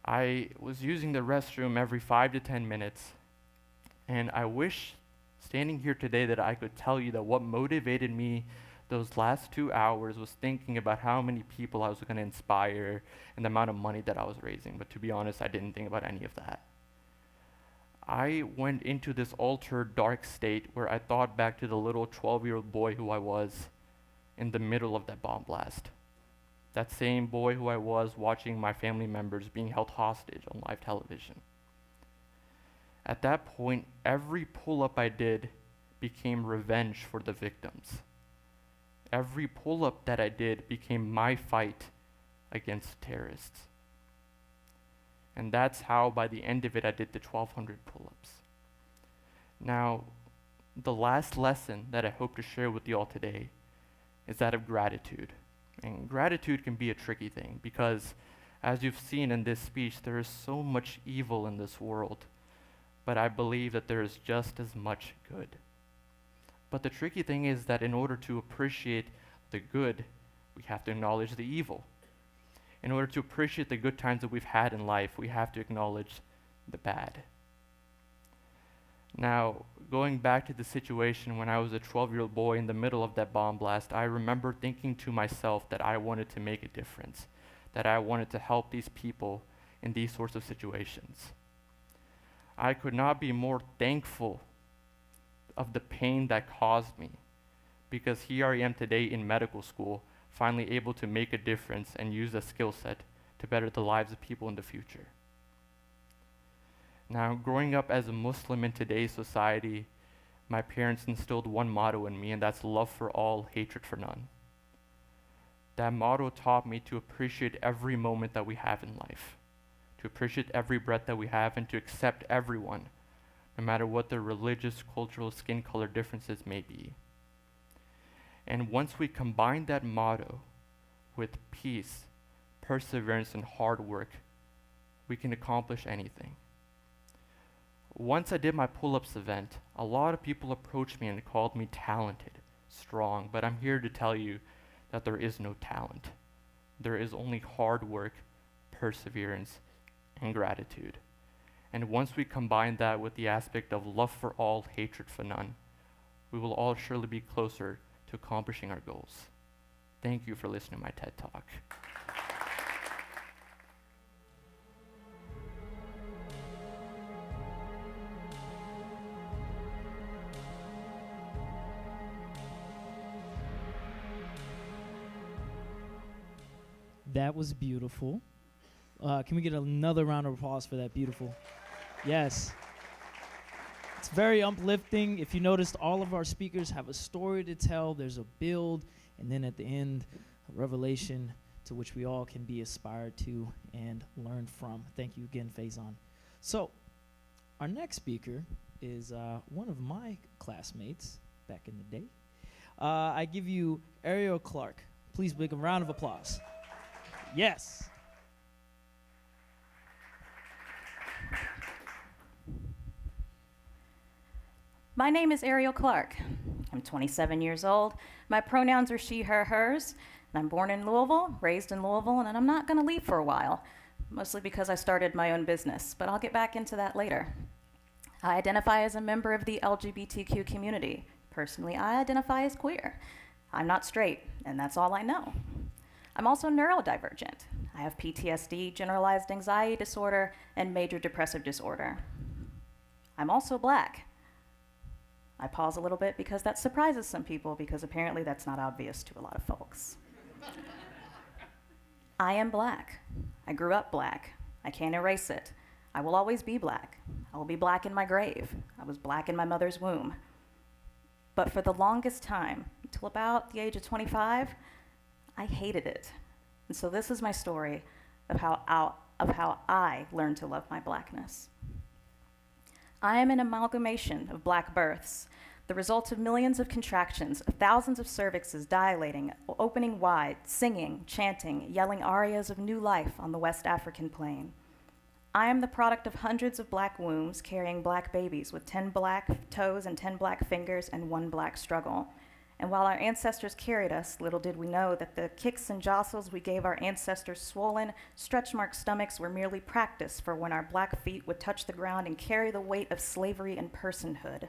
I was using the restroom every 5 to 10 minutes, and I wish, standing here today, that I could tell you that what motivated me those last 2 hours was thinking about how many people I was going to inspire and the amount of money that I was raising. But to be honest, I didn't think about any of that. I went into this altered, dark state where I thought back to the little 12-year-old boy who I was in the middle of that bomb blast. That same boy who I was watching my family members being held hostage on live television. At that point, every pull-up I did became revenge for the victims. Every pull-up that I did became my fight against terrorists. And that's how, by the end of it, I did the 1,200 pull-ups. Now, the last lesson that I hope to share with you all today is that of gratitude. And gratitude can be a tricky thing because, as you've seen in this speech, there is so much evil in this world, but I believe that there is just as much good. But the tricky thing is that in order to appreciate the good, we have to acknowledge the evil. In order to appreciate the good times that we've had in life, we have to acknowledge the bad. Now, going back to the situation when I was a 12-year-old boy in the middle of that bomb blast, I remember thinking to myself that I wanted to make a difference, that I wanted to help these people in these sorts of situations. I could not be more thankful of the pain that caused me, because here I am today in medical school, finally able to make a difference and use a skill set to better the lives of people in the future. Now, growing up as a Muslim in today's society, my parents instilled one motto in me, and that's love for all, hatred for none. That motto taught me to appreciate every moment that we have in life, to appreciate every breath that we have, and to accept everyone, no matter what their religious, cultural, skin color differences may be. And once we combine that motto with peace, perseverance, and hard work, we can accomplish anything. Once I did my pull-ups event, a lot of people approached me and called me talented, strong, but I'm here to tell you that there is no talent. There is only hard work, perseverance, and gratitude. And once we combine that with the aspect of love for all, hatred for none, we will all surely be closer to accomplishing our goals. Thank you for listening to my TED Talk. That was beautiful. Can we get another round of applause for that? Beautiful. Yes. It's very uplifting. If you noticed, all of our speakers have a story to tell. There's a build, and then at the end, a revelation to which we all can be inspired to and learn from. Thank you again, Faison. So, our next speaker is one of my classmates back in the day. I give you Ariel Clark. Please give a round of applause. Yes. My name is Ariel Clark. I'm 27 years old. My pronouns are she, her, hers. And I'm born in Louisville, raised in Louisville, and I'm not going to leave for a while, mostly because I started my own business, but I'll get back into that later. I identify as a member of the LGBTQ community. Personally, I identify as queer. I'm not straight, and that's all I know. I'm also neurodivergent. I have PTSD, generalized anxiety disorder, and major depressive disorder. I'm also Black. I pause a little bit because that surprises some people, because apparently that's not obvious to a lot of folks. I am Black. I grew up Black. I can't erase it. I will always be Black. I will be Black in my grave. I was Black in my mother's womb. But for the longest time, until about the age of 25, I hated it. And so this is my story of how I learned to love my Blackness. I am an amalgamation of Black births, the result of millions of contractions, of thousands of cervixes dilating, opening wide, singing, chanting, yelling arias of new life on the West African plain. I am the product of hundreds of Black wombs carrying Black babies with 10 Black toes and 10 Black fingers and 1 Black struggle. And while our ancestors carried us, little did we know that the kicks and jostles we gave our ancestors' swollen, stretch-marked stomachs were merely practice for when our Black feet would touch the ground and carry the weight of slavery and personhood.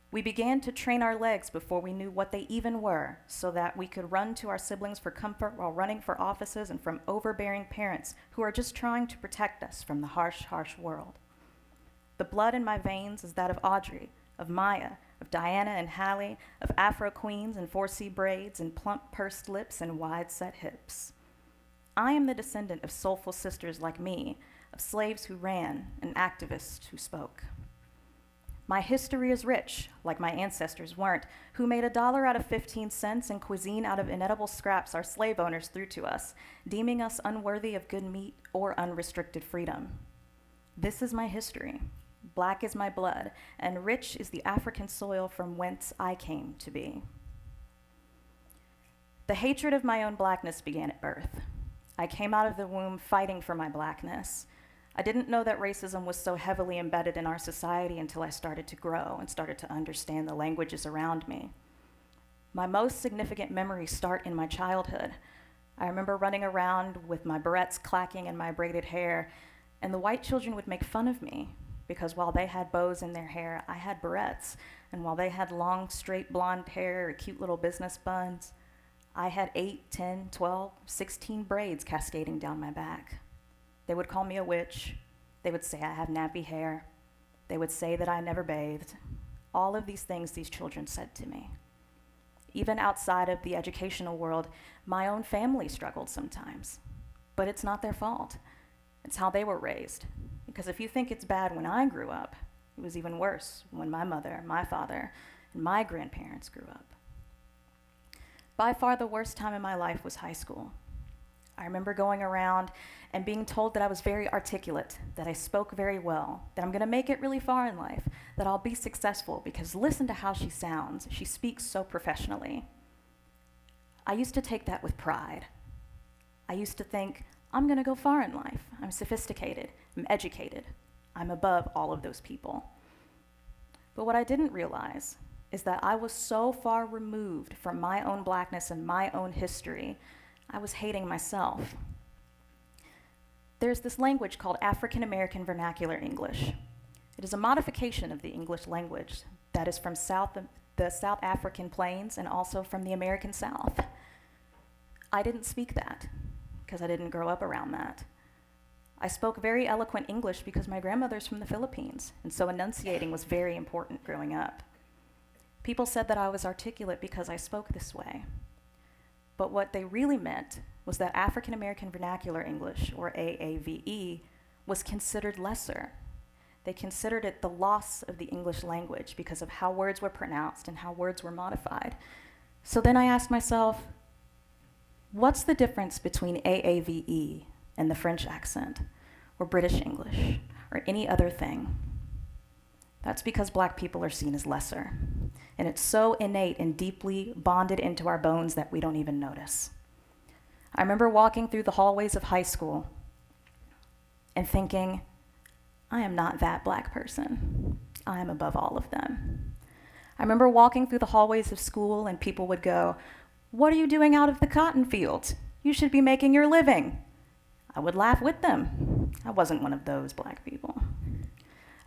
We began to train our legs before we knew what they even were, so that we could run to our siblings for comfort while running for offices and from overbearing parents who are just trying to protect us from the harsh, harsh world. The blood in my veins is that of Audrey, of Maya, of Diana and Hallie, of Afro queens and 4C braids and plump pursed lips and wide-set hips. I am the descendant of soulful sisters like me, of slaves who ran and activists who spoke. My history is rich, like my ancestors weren't, who made $1 out of 15 cents and cuisine out of inedible scraps our slave owners threw to us, deeming us unworthy of good meat or unrestricted freedom. This is my history. Black is my blood, and rich is the African soil from whence I came to be. The hatred of my own blackness began at birth. I came out of the womb fighting for my blackness. I didn't know that racism was so heavily embedded in our society until I started to grow and started to understand the languages around me. My most significant memories start in my childhood. I remember running around with my barrettes clacking in my braided hair, and the white children would make fun of me because while they had bows in their hair, I had barrettes, and while they had long, straight blonde hair or cute little business buns, I had 8, 10, 12, 16 braids cascading down my back. They would call me a witch. They would say I have nappy hair. They would say that I never bathed. All of these things these children said to me. Even outside of the educational world, my own family struggled sometimes. But it's not their fault. It's how they were raised. Because if you think it's bad when I grew up, it was even worse when my mother, my father, and my grandparents grew up. By far the worst time in my life was high school. I remember going around and being told that I was very articulate, that I spoke very well, that I'm gonna make it really far in life, that I'll be successful because listen to how she sounds. She speaks so professionally. I used to take that with pride. I used to think, I'm gonna go far in life. I'm sophisticated, I'm educated, I'm above all of those people. But what I didn't realize is that I was so far removed from my own blackness and my own history, I was hating myself. There's this language called African American Vernacular English. It is a modification of the English language that is from the South African plains and also from the American South. I didn't speak that because I didn't grow up around that. I spoke very eloquent English because my grandmother's from the Philippines, and so enunciating was very important growing up. People said that I was articulate because I spoke this way. But what they really meant was that African American Vernacular English, or AAVE, was considered lesser. They considered it the loss of the English language because of how words were pronounced and how words were modified. So then I asked myself, what's the difference between AAVE and the French accent, or British English, or any other thing? That's because Black people are seen as lesser. And it's so innate and deeply bonded into our bones that we don't even notice. I remember walking through the hallways of high school and thinking, I am not that Black person. I am above all of them. I remember walking through the hallways of school and people would go, what are you doing out of the cotton fields? You should be making your living. I would laugh with them. I wasn't one of those Black people.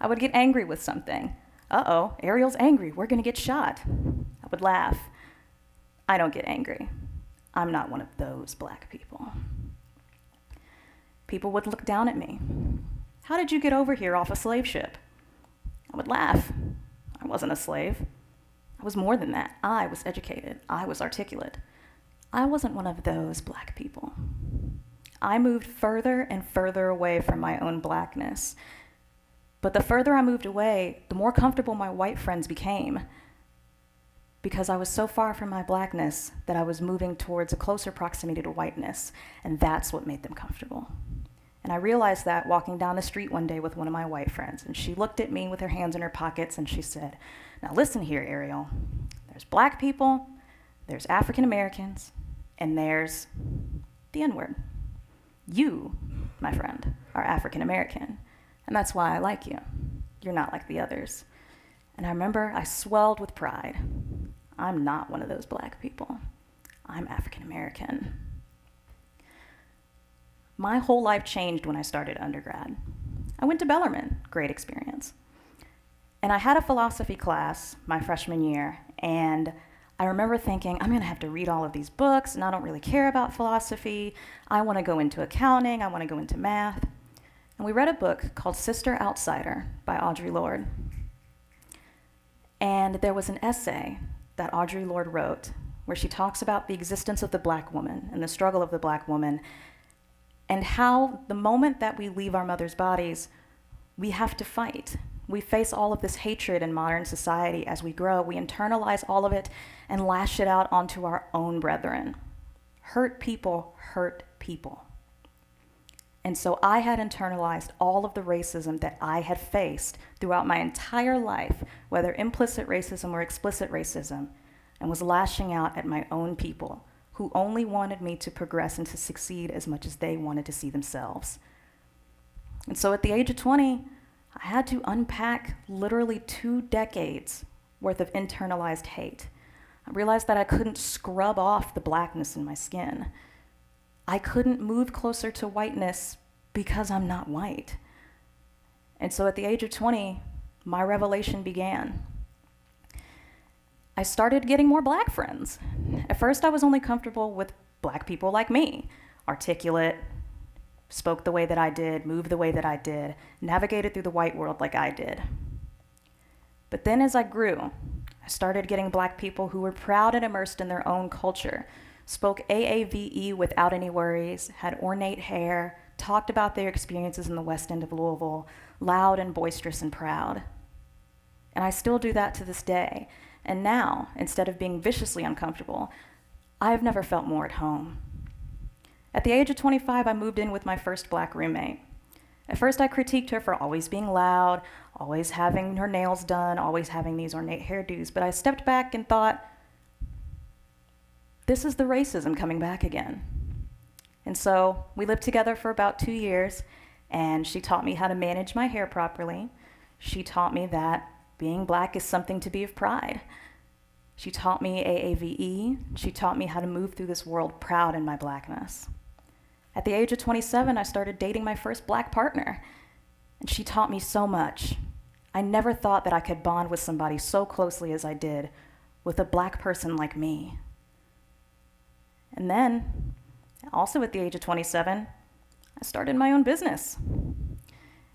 I would get angry with something. Uh-oh, Ariel's angry, we're gonna get shot. I would laugh. I don't get angry. I'm not one of those Black people. People would look down at me. How did you get over here off a slave ship? I would laugh. I wasn't a slave. I was more than that. I was educated. I was articulate. I wasn't one of those Black people. I moved further and further away from my own Blackness. But the further I moved away, the more comfortable my white friends became, because I was so far from my Blackness that I was moving towards a closer proximity to whiteness, and that's what made them comfortable. And I realized that walking down the street one day with one of my white friends, and she looked at me with her hands in her pockets and she said, now listen here, Ariel, there's Black people, there's African Americans, and there's the N-word. You, my friend, are African American. And that's why I like you. You're not like the others. And I remember I swelled with pride. I'm not one of those Black people. I'm African American. My whole life changed when I started undergrad. I went to Bellarmine, great experience. And I had a philosophy class my freshman year, and I remember thinking, I'm going to have to read all of these books, and I don't really care about philosophy. I want to go into accounting. I want to go into math. And we read a book called Sister Outsider by Audre Lorde. And there was an essay that Audre Lorde wrote where she talks about the existence of the black woman and the struggle of the black woman, and how the moment that we leave our mother's bodies, we have to fight. We face all of this hatred in modern society as we grow. We internalize all of it and lash it out onto our own brethren. Hurt people hurt people. And so I had internalized all of the racism that I had faced throughout my entire life, whether implicit racism or explicit racism, and was lashing out at my own people who only wanted me to progress and to succeed as much as they wanted to see themselves. And so at the age of 20, I had to unpack literally 2 decades worth of internalized hate. I realized that I couldn't scrub off the blackness in my skin. I couldn't move closer to whiteness because I'm not white. And so at the age of 20, my revelation began. I started getting more black friends. At first, I was only comfortable with black people like me, articulate, spoke the way that I did, moved the way that I did, navigated through the white world like I did. But then as I grew, I started getting black people who were proud and immersed in their own culture, spoke AAVE without any worries, had ornate hair, talked about their experiences in the West End of Louisville, loud and boisterous and proud. And I still do that to this day. And now, instead of being viciously uncomfortable, I've never felt more at home. At the age of 25, I moved in with my first black roommate. At first, I critiqued her for always being loud, always having her nails done, always having these ornate hairdos, but I stepped back and thought, this is the racism coming back again. And so we lived together for about 2 years, and she taught me how to manage my hair properly. She taught me that being black is something to be of pride. She taught me AAVE. She taught me how to move through this world proud in my blackness. At the age of 27, I started dating my first black partner, and she taught me so much. I never thought that I could bond with somebody so closely as I did with a black person like me. And then, also at the age of 27, I started my own business.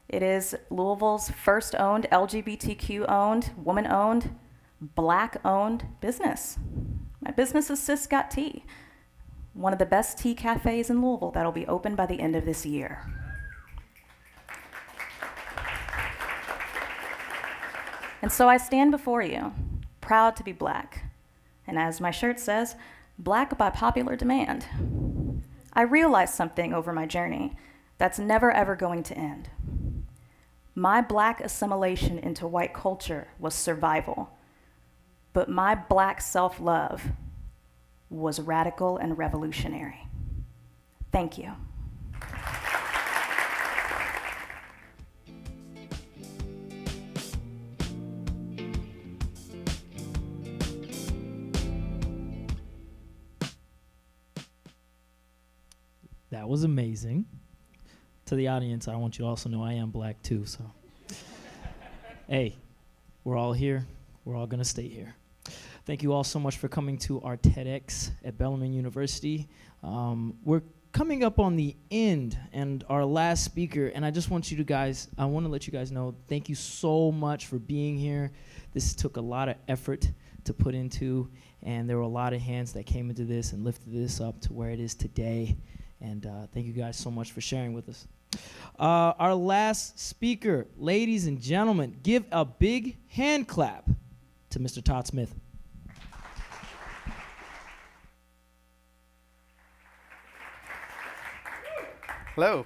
It is Louisville's first owned, LGBTQ-owned, woman-owned, black-owned business. My business is Sis Got Tea, one of the best tea cafes in Louisville that'll be open by the end of this year. And so I stand before you, proud to be black. And as my shirt says, black by popular demand. I realized something over my journey that's never ever going to end. My black assimilation into white culture was survival, but my black self-love was radical and revolutionary. Thank you. That was amazing. To the audience, I want you to also know I am black too, so. Hey, we're all here. We're all gonna stay here. Thank you all so much for coming to our TEDx at Bellarmine University. We're coming up on the end and our last speaker, and I just want you to guys, I wanna let you guys know, thank you so much for being here. This took a lot of effort to put into, and there were a lot of hands that came into this and lifted this up to where it is today. And thank you guys so much for sharing with us. Our last speaker, ladies and gentlemen, give a big hand clap to Mr. Todd Smith. Hello.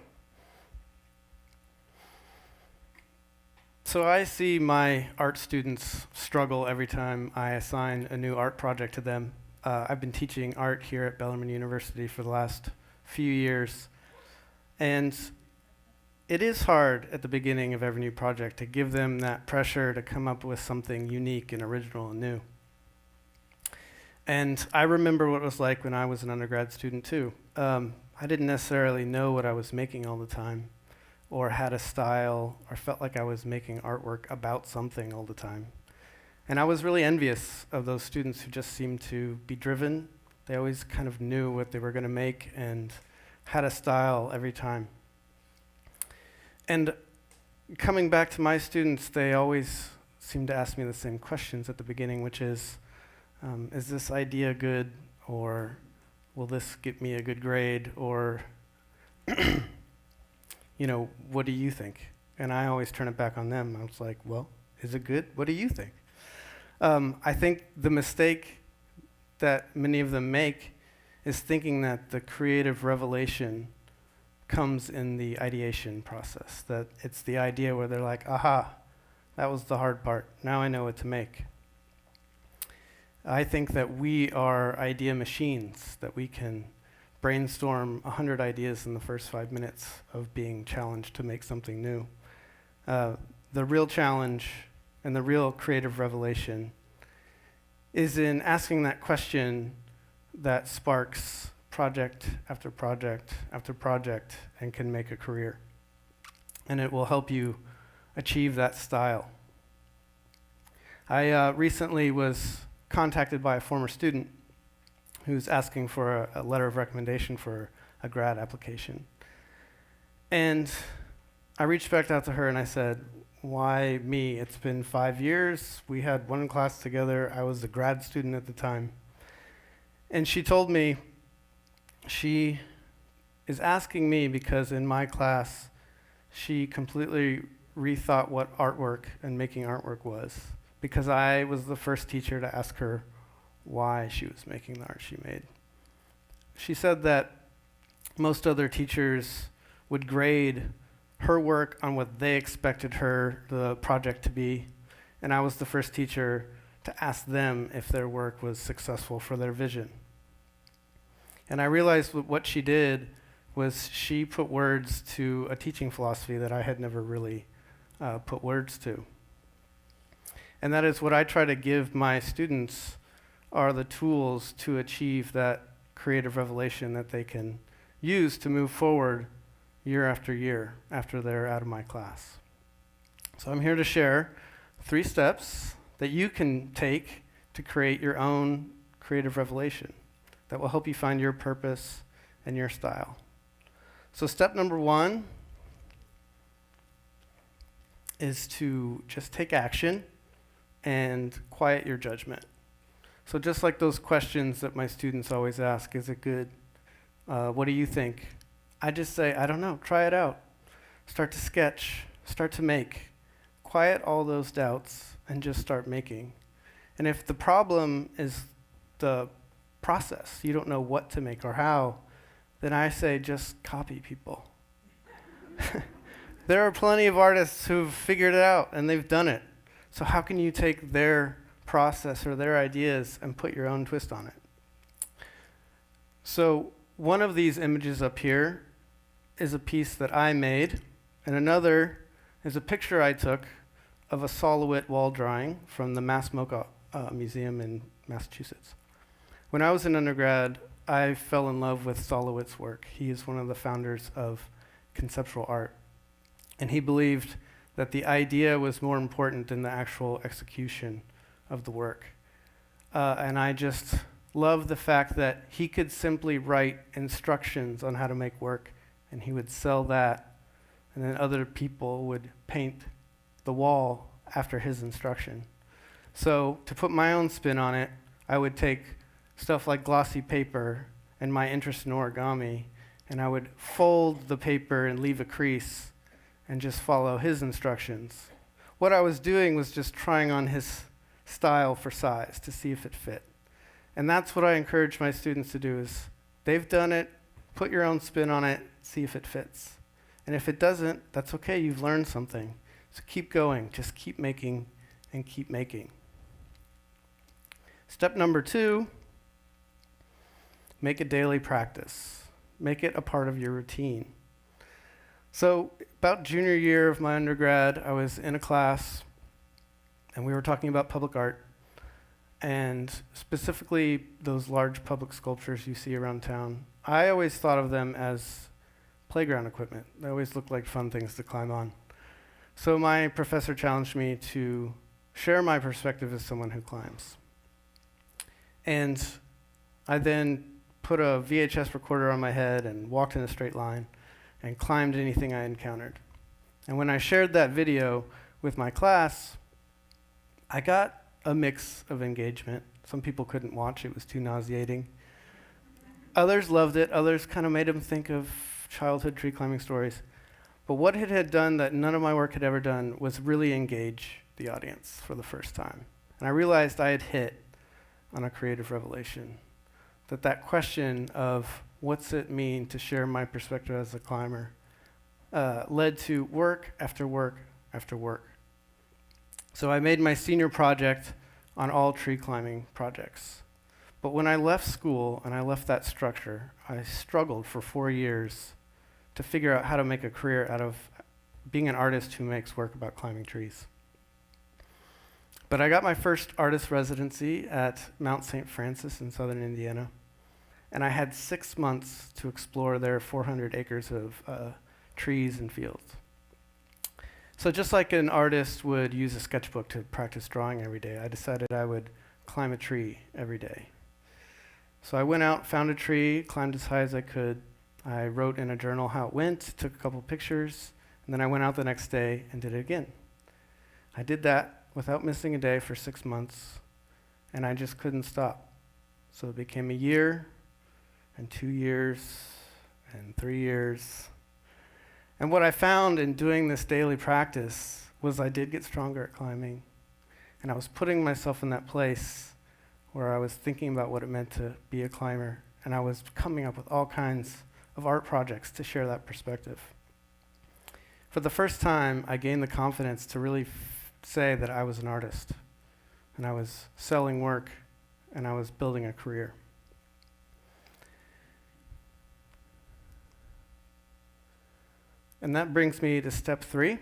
So I see my art students struggle every time I assign a new art project to them. I've been teaching art here at Bellarmine University for the last few years, and it is hard at the beginning of every new project to give them that pressure to come up with something unique and original and new. And I remember what it was like when I was an undergrad student too. I didn't necessarily know what I was making all the time. or had a style or felt like I was making artwork about something all the time. And I was really envious of those students who just seemed to be driven. They always kind of knew what they were going to make and had a style every time. And coming back to my students, they always seem to ask me the same questions at the beginning, which is this idea good, or will this get me a good grade, or what do you think? And I always turn it back on them. I was like, well, is it good? What do you think? I think the mistake that many of them make is thinking that the creative revelation comes in the ideation process, that it's the idea where they're like, aha, that was the hard part. Now I know what to make. I think that we are idea machines, that we can brainstorm 100 ideas in the first 5 minutes of being challenged to make something new. The real challenge and the real creative revelation is in asking that question that sparks project after project after project and can make a career. And it will help you achieve that style. I recently was contacted by a former student who's asking for a letter of recommendation for a grad application. And I reached back out to her and I said, why me? It's been 5 years. We had one class together. I was a grad student at the time. And she told me she is asking me because in my class, she completely rethought what artwork and making artwork was, because I was the first teacher to ask her why she was making the art she made. She said that most other teachers would grade her work on what they expected the project to be, and I was the first teacher to ask them if their work was successful for their vision. And I realized what she did was she put words to a teaching philosophy that I had never really put words to. And that is what I try to give my students are the tools to achieve that creative revelation that they can use to move forward year after year after they're out of my class. So I'm here to share 3 steps that you can take to create your own creative revelation that will help you find your purpose and your style. So step number 1 is to just take action and quiet your judgment. So just like those questions that my students always ask, is it good? What do you think? I just say, I don't know, try it out. Start to sketch, start to make. Quiet all those doubts and just start making. And if the problem is the process, you don't know what to make or how, then I say just copy people. There are plenty of artists who've figured it out and they've done it. So how can you take their process or their ideas and put your own twist on it? So one of these images up here is a piece that I made, and another is a picture I took of a Solowit wall drawing from the Mass MoCA Museum in Massachusetts. When I was an undergrad, I fell in love with Solowit's work. He is one of the founders of conceptual art, and he believed that the idea was more important than the actual execution of the work. And I just love the fact that he could simply write instructions on how to make work, and he would sell that, and then other people would paint the wall after his instruction. So to put my own spin on it, I would take stuff like glossy paper and my interest in origami, and I would fold the paper and leave a crease and just follow his instructions. What I was doing was just trying on his style for size to see if it fit. And that's what I encourage my students to do is, they've done it, put your own spin on it, see if it fits. And if it doesn't, that's okay, you've learned something. So keep going, just keep making and keep making. Step number 2, make a daily practice. Make it a part of your routine. So about junior year of my undergrad, I was in a class and we were talking about public art, and specifically those large public sculptures you see around town. I always thought of them as playground equipment. They always looked like fun things to climb on. So my professor challenged me to share my perspective as someone who climbs. And I then put a VHS recorder on my head and walked in a straight line and climbed anything I encountered. And when I shared that video with my class, I got a mix of engagement. Some people couldn't watch, it was too nauseating. Others loved it, others kind of made them think of childhood tree climbing stories. But what it had done that none of my work had ever done was really engage the audience for the first time. And I realized I had hit on a creative revelation. That question of what's it mean to share my perspective as a climber led to work after work after work. So I made my senior project on all tree climbing projects. But when I left school and I left that structure, I struggled for 4 years to figure out how to make a career out of being an artist who makes work about climbing trees. But I got my first artist residency at Mount St. Francis in southern Indiana, and I had 6 months to explore their 400 acres of trees and fields. So just like an artist would use a sketchbook to practice drawing every day, I decided I would climb a tree every day. So I went out, found a tree, climbed as high as I could. I wrote in a journal how it went, took a couple pictures, and then I went out the next day and did it again. I did that without missing a day for 6 months, and I just couldn't stop. So it became a year, and 2 years, and 3 years. And what I found in doing this daily practice was I did get stronger at climbing, and I was putting myself in that place where I was thinking about what it meant to be a climber, and I was coming up with all kinds of art projects to share that perspective. For the first time, I gained the confidence to really say that I was an artist, and I was selling work, and I was building a career. And that brings me to step 3,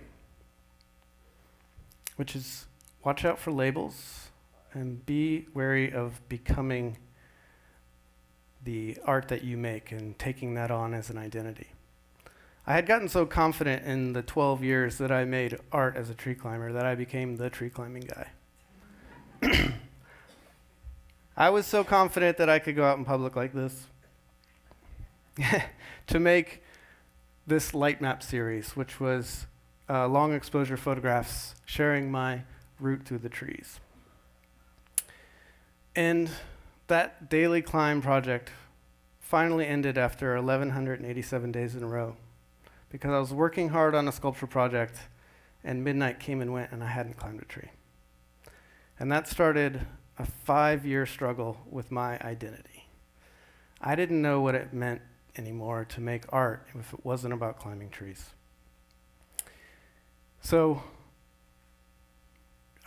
which is watch out for labels and be wary of becoming the art that you make and taking that on as an identity. I had gotten so confident in the 12 years that I made art as a tree climber that I became the tree climbing guy. I was so confident that I could go out in public like this to make this light map series, which was long exposure photographs sharing my route through the trees. And that daily climb project finally ended after 1,187 days in a row because I was working hard on a sculpture project and midnight came and went and I hadn't climbed a tree. And that started a 5-year struggle with my identity. I didn't know what it meant anymore to make art if it wasn't about climbing trees. So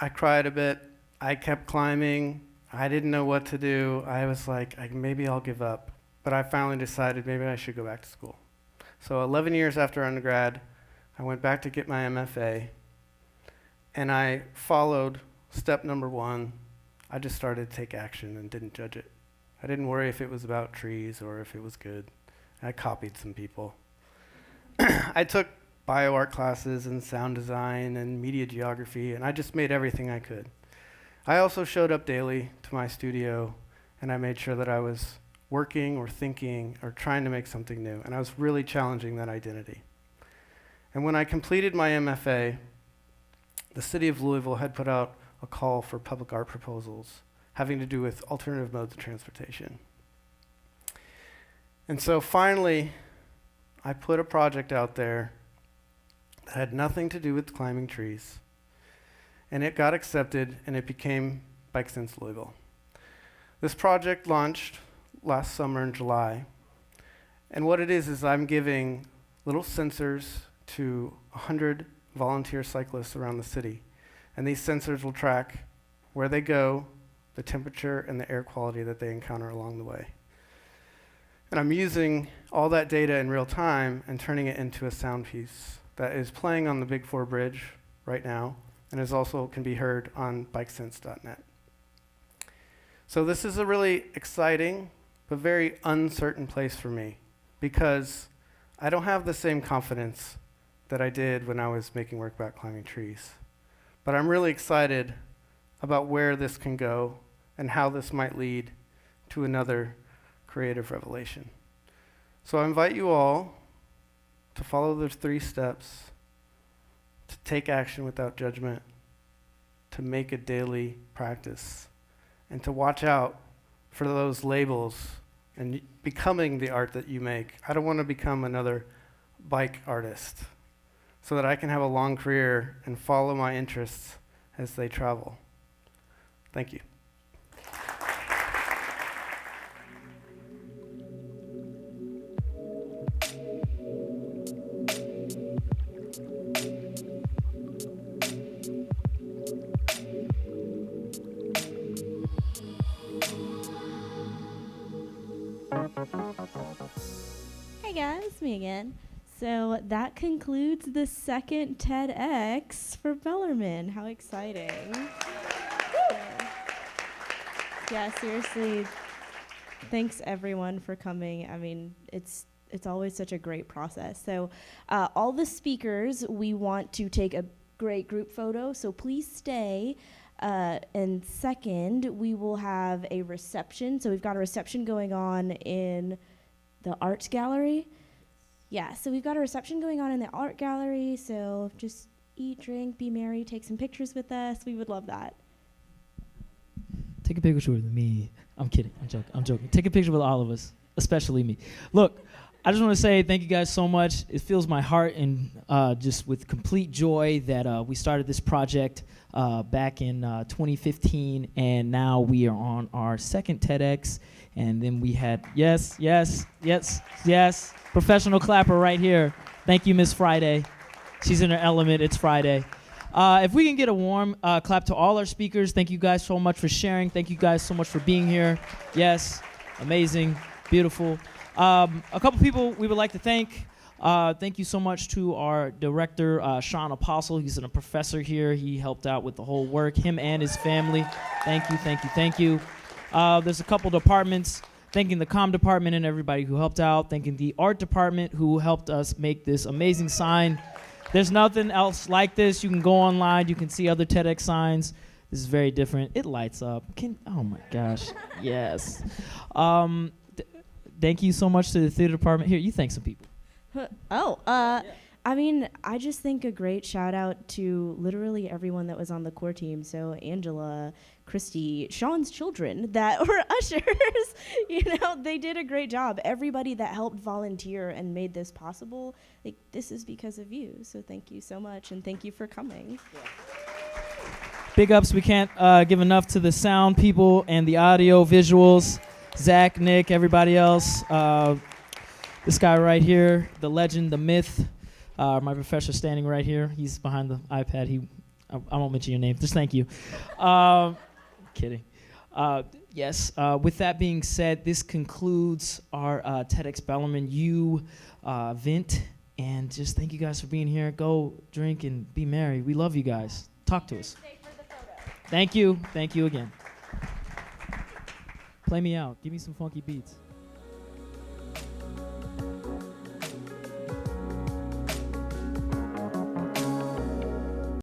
I cried a bit. I kept climbing. I didn't know what to do. I was like, maybe I'll give up. But I finally decided maybe I should go back to school. So 11 years after undergrad, I went back to get my MFA, and I followed step number 1. I just started to take action and didn't judge it. I didn't worry if it was about trees or if it was good. I copied some people. I took bioart classes and sound design and media geography, and I just made everything I could. I also showed up daily to my studio, and I made sure that I was working or thinking or trying to make something new, and I was really challenging that identity. And when I completed my MFA, the city of Louisville had put out a call for public art proposals having to do with alternative modes of transportation. And so finally, I put a project out there that had nothing to do with climbing trees, and it got accepted, and it became Bike Sense Louisville. This project launched last summer in July, and what it is I'm giving little sensors to 100 volunteer cyclists around the city, and these sensors will track where they go, the temperature, and the air quality that they encounter along the way. And I'm using all that data in real time and turning it into a sound piece that is playing on the Big 4 Bridge right now, and is also can be heard on bikesense.net. So this is a really exciting but very uncertain place for me because I don't have the same confidence that I did when I was making work about climbing trees. But I'm really excited about where this can go and how this might lead to another creative revelation. So I invite you all to follow the 3 steps, to take action without judgment, to make a daily practice, and to watch out for those labels and becoming the art that you make. I don't want to become another bike artist, so that I can have a long career and follow my interests as they travel. Thank you. Hey guys, me again. So that concludes the second TEDx for Bellarmine. How exciting. Yeah, seriously, thanks everyone for coming. I mean, it's always such a great process. So all the speakers, we want to take a great group photo, so please stay. And second, we will have a reception. So we've got a reception going on in the art gallery. Yeah, so we've got a reception going on in the art gallery, so just eat, drink, be merry, take some pictures with us. We would love that. Take a picture with me. I'm kidding. I'm joking. Take a picture with all of us, especially me. Look, I just want to say thank you guys so much. It fills my heart and just with complete joy that we started this project back in 2015, and now we are on our second TEDx. And then we had, yes, professional clapper right here. Thank you, Miss Friday. She's in her element. It's Friday. If we can get a warm clap to all our speakers. Thank you guys so much for sharing. Thank you guys so much for being here. Yes, amazing, beautiful. A couple people we would like to thank. Thank you so much to our director, Sean Apostle. He's a professor here. He helped out with the whole work, him and his family. Thank you. There's a couple departments, thanking the comm department and everybody who helped out, thanking the art department who helped us make this amazing sign. There's nothing else like this. You can go online, you can see other TEDx signs. This is very different. It lights up. Oh my gosh, yes. Thank you so much to the theater department. Here, you thank some people. I mean, I just think a great shout out to literally everyone that was on the core team. So Angela, Christy, Sean's children that were ushers, they did a great job. Everybody that helped volunteer and made this possible, this is because of you. So thank you so much, and thank you for coming. Yeah. Big ups. We can't give enough to the sound people and the audio visuals. Zach, Nick, everybody else. This guy right here, the legend, the myth. My professor standing right here. He's behind the iPad. I won't mention your name. Just thank you. Kidding. Yes. With that being said, this concludes our TEDx BellarmineU event. And just thank you guys for being here. Go drink and be merry. We love you guys. Talk to us. Thank you. Thank you again. Play me out. Give me some funky beats.